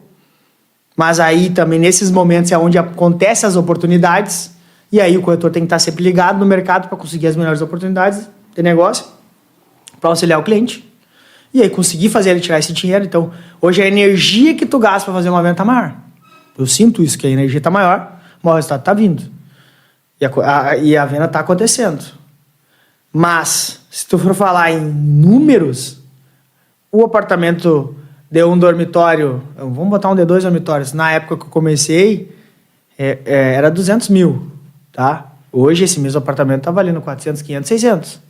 Mas aí também nesses momentos é onde acontecem as oportunidades, e aí o corretor tem que estar sempre ligado no mercado para conseguir as melhores oportunidades de negócio, para auxiliar o cliente, e aí conseguir fazer ele tirar esse dinheiro. Então, hoje a energia que tu gasta para fazer uma venda está maior. Eu sinto isso, que a energia está maior, o resultado está vindo. E a venda está acontecendo. Mas, se tu for falar em números, o apartamento de um dormitório, vamos botar um de 2 dormitórios, na época que eu comecei, era 200 mil, tá? Hoje, esse mesmo apartamento está valendo 400, 500, 600.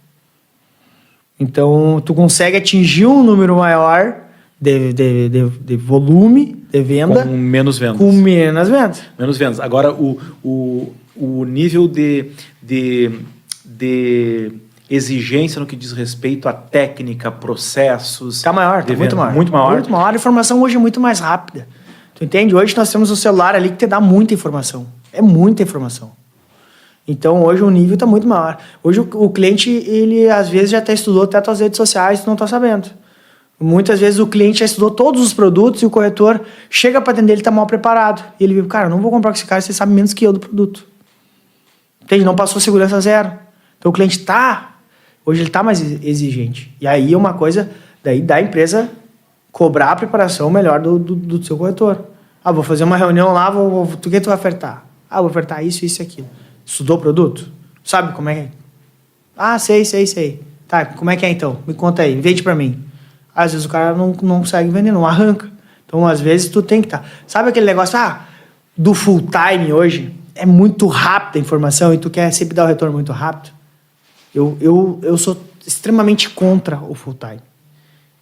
Então, tu consegue atingir um número maior de volume de venda. Com menos vendas. Com menos vendas. Menos vendas. Agora, o nível de exigência no que diz respeito à técnica, processos... Está maior, está muito maior. Muito maior. Muito maior. A informação hoje é muito mais rápida. Tu entende? Hoje nós temos um celular ali que te dá muita informação. É muita informação. Então, hoje o nível está muito maior. Hoje o cliente, ele às vezes já até estudou até as tuas redes sociais e tu não está sabendo. Muitas vezes o cliente já estudou todos os produtos e o corretor chega para atender, ele tá mal preparado. E ele viu, cara, eu não vou comprar com esse cara, você sabe menos que eu do produto. Entende? Não passou segurança zero. Então o cliente hoje ele tá mais exigente. E aí é uma coisa daí da empresa cobrar a preparação melhor do seu corretor. Vou fazer uma reunião lá, o que tu vai ofertar? Vou ofertar isso, isso e aquilo. Estudou o produto? Sabe como é que é? Sei. Tá, como é que é então? Me conta aí, vende pra mim. Às vezes o cara não consegue vender, não arranca. Então, às vezes, tu tem que estar... Sabe aquele negócio, do full time hoje? É muito rápida a informação e tu quer sempre dar o retorno muito rápido. Eu sou extremamente contra o full time.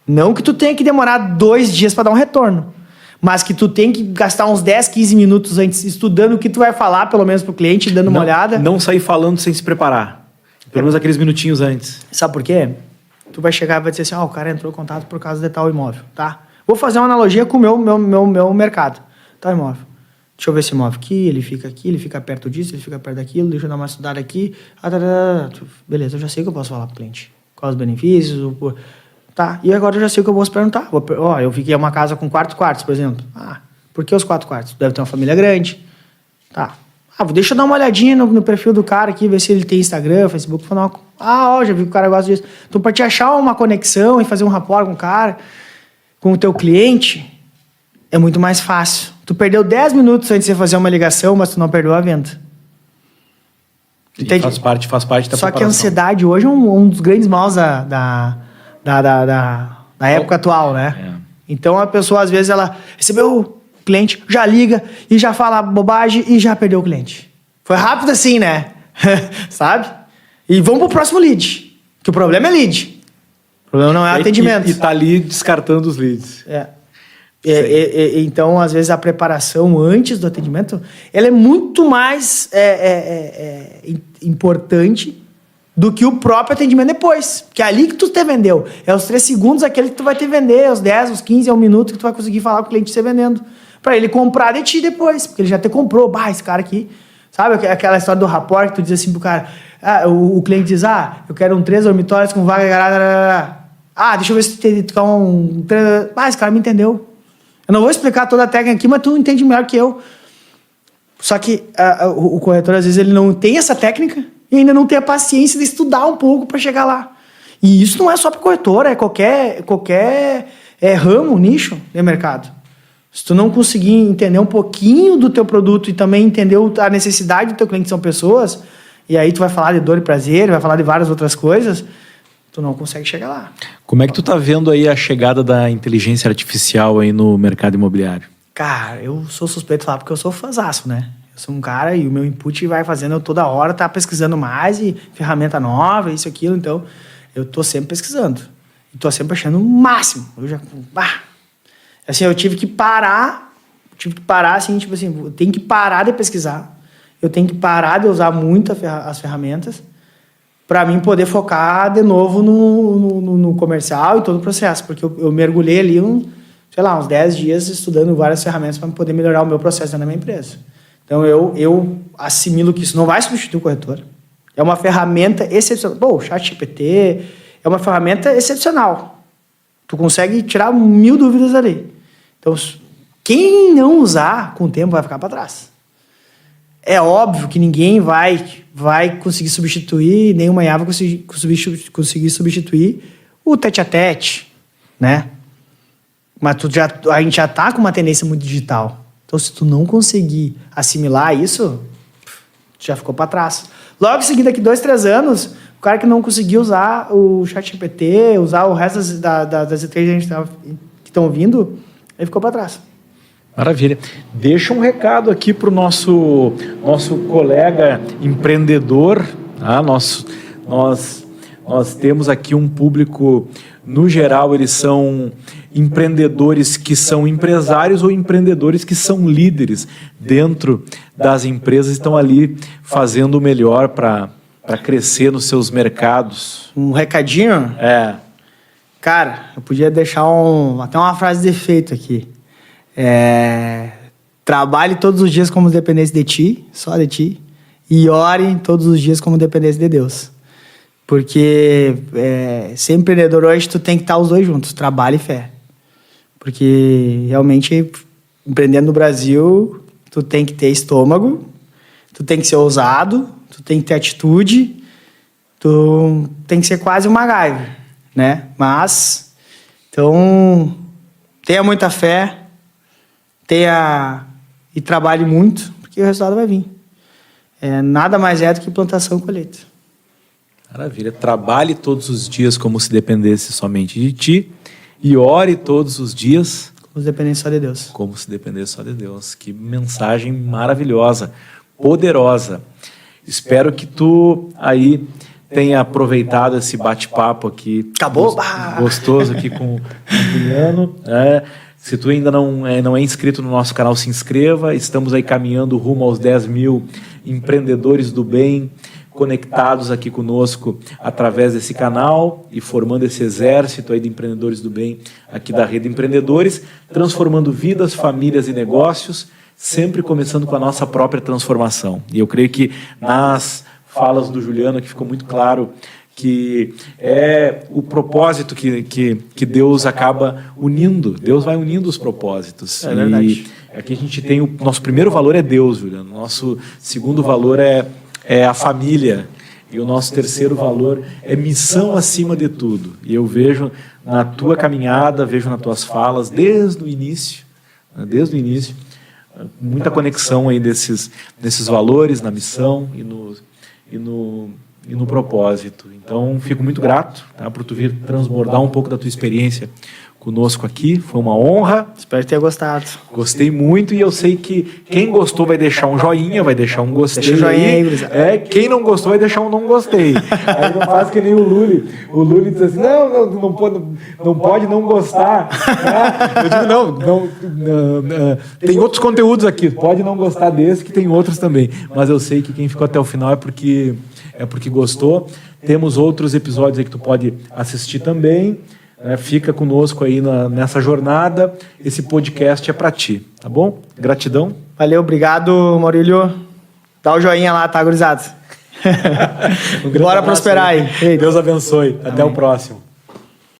Não que tu tenha que demorar 2 dias para dar um retorno, mas que tu tem que gastar uns 10, 15 minutos antes estudando o que tu vai falar, pelo menos pro cliente, dando uma olhada. Não sair falando sem se preparar. Pelo menos aqueles minutinhos antes. Sabe por quê? Tu vai chegar e vai dizer assim, o cara entrou em contato por causa de tal imóvel, tá? Vou fazer uma analogia com o meu mercado. Tal imóvel. Deixa eu ver esse imóvel aqui, ele fica perto disso, ele fica perto daquilo, deixa eu dar uma estudada aqui. Beleza, eu já sei o que eu posso falar pro cliente. Quais os benefícios, tá, e agora eu já sei o que eu posso perguntar. Eu vi que é uma casa com 4 quartos, por exemplo. Por que os 4 quartos? Deve ter uma família grande. Tá. Deixa eu dar uma olhadinha no perfil do cara aqui, ver se ele tem Instagram, Facebook. Já vi que o cara gosta disso. Então, para te achar uma conexão e fazer um rapport com o cara, com o teu cliente, é muito mais fácil. Tu perdeu 10 minutos antes de fazer uma ligação, mas tu não perdeu a venda. Entende? Faz parte da preparação. Só que a ansiedade hoje é um dos grandes maus da época atual, né? É. Então, a pessoa, às vezes, ela recebeu o cliente, já liga e já fala bobagem e já perdeu o cliente. Foi rápido assim, né? Sabe? E vamos pro próximo lead. Que o problema é lead. O problema não é atendimento. E tá ali descartando os leads. Então, às vezes, a preparação antes do atendimento, ela é muito mais importante do que o próprio atendimento depois. Porque é ali que tu te vendeu. É os 3 segundos aquele que tu vai te vender, os 10, os 15, é um minuto que tu vai conseguir falar com o cliente você vendendo. Pra ele comprar de ti depois. Porque ele já te comprou. Esse cara aqui... Sabe aquela história do rapport que tu diz assim pro cara... o cliente diz, eu quero 3 dormitórios com vaga... deixa eu ver se tu quer um... esse cara me entendeu. Eu não vou explicar toda a técnica aqui, mas tu entende melhor que eu. Só que o corretor, às vezes, ele não tem essa técnica e ainda não tem a paciência de estudar um pouco para chegar lá. E isso não é só para corretor, é qualquer ramo, nicho de mercado. Se tu não conseguir entender um pouquinho do teu produto e também entender a necessidade do teu cliente, que são pessoas, e aí tu vai falar de dor e prazer, vai falar de várias outras coisas, tu não consegue chegar lá. Como é que tu tá vendo aí a chegada da inteligência artificial aí no mercado imobiliário? Cara, eu sou suspeito de falar porque eu sou fãzaço, né? Eu sou um cara e o meu input vai fazendo eu toda hora, tá pesquisando mais e ferramenta nova, isso, aquilo, então eu tô sempre pesquisando. E tô sempre achando o máximo. Assim, eu tive que parar, assim, eu tenho que parar de pesquisar, eu tenho que parar de usar muito as ferramentas para mim poder focar de novo no comercial e todo o processo, porque eu mergulhei ali uns 10 dias estudando várias ferramentas para poder melhorar o meu processo dentro da minha empresa. Então, eu assimilo que isso não vai substituir o corretor. É uma ferramenta excepcional. O ChatGPT é uma ferramenta excepcional. Tu consegue tirar 1000 dúvidas ali. Então, quem não usar, com o tempo, vai ficar para trás. É óbvio que ninguém vai conseguir substituir, nenhuma IA vai conseguir substituir o tete-a-tete, né? Mas a gente já está com uma tendência muito digital. Então, se tu não conseguir assimilar isso, tu já ficou para trás. Logo em seguida, daqui 2, 3 anos, o cara que não conseguiu usar o ChatGPT, usar o resto das inteligências que estão vindo, ele ficou para trás. Maravilha. Deixa um recado aqui para o nosso colega empreendedor. Nós temos aqui um público, no geral, eles são empreendedores que são empresários ou empreendedores que são líderes dentro das empresas, estão ali fazendo o melhor para crescer nos seus mercados. Um recadinho? Cara, eu podia deixar até uma frase de efeito aqui. Trabalhe todos os dias como dependesse de ti, só de ti, e ore todos os dias como dependesse de Deus. Porque ser empreendedor hoje, tu tem que estar os dois juntos, trabalho e fé. Porque realmente, empreendendo no Brasil, tu tem que ter estômago, tu tem que ser ousado, tu tem que ter atitude, tu tem que ser quase um MacGyver, né? Mas, então, tenha muita fé, e trabalhe muito, porque o resultado vai vir. Nada mais é do que plantação e colheita. Maravilha. Trabalhe todos os dias como se dependesse somente de ti e ore todos os dias Como se dependesse só de Deus. como se dependesse só de Deus. Que mensagem maravilhosa, poderosa. Espero que tu aí tenha aproveitado esse bate-papo aqui. Acabou? Gostoso aqui com o Juliano. Se tu ainda não é inscrito no nosso canal, se inscreva. Estamos aí caminhando rumo aos 10 mil empreendedores do bem conectados aqui conosco através desse canal e formando esse exército aí de empreendedores do bem aqui da Rede Empreendedores, transformando vidas, famílias e negócios, sempre começando com a nossa própria transformação. E eu creio que nas falas do Juliano aqui ficou muito claro que é o propósito que Deus acaba unindo. Deus vai unindo os propósitos. É verdade. E aqui a gente tem o nosso primeiro valor é Deus, Juliano. Nosso segundo valor é a família. E o nosso terceiro valor é missão acima de tudo. E eu vejo na tua caminhada, vejo nas tuas falas, desde o início, muita conexão aí desses valores, na missão e no propósito. Então, fico muito grato, tá, por tu vir transbordar um pouco da tua experiência conosco aqui. Foi uma honra. Espero que tenha gostado. Gostei muito e eu sei que quem gostou vai deixar um joinha, vai deixar um gostei. Deixa o joinha aí, quem não gostou vai deixar um não gostei. Aí não faz que nem o Lully. O Lully diz assim, não pode não gostar. Eu digo, tem outros conteúdos aqui, pode não gostar desse, que tem outros também. Mas eu sei que quem ficou até o final é porque gostou. Temos outros episódios aí que tu pode assistir também. Fica conosco aí nessa jornada. Esse podcast é para ti, tá bom? Gratidão. Valeu, obrigado, Maurílio. Dá o joinha lá, tá, gurizada? Bora prosperar aí. Deus abençoe. Até o próximo.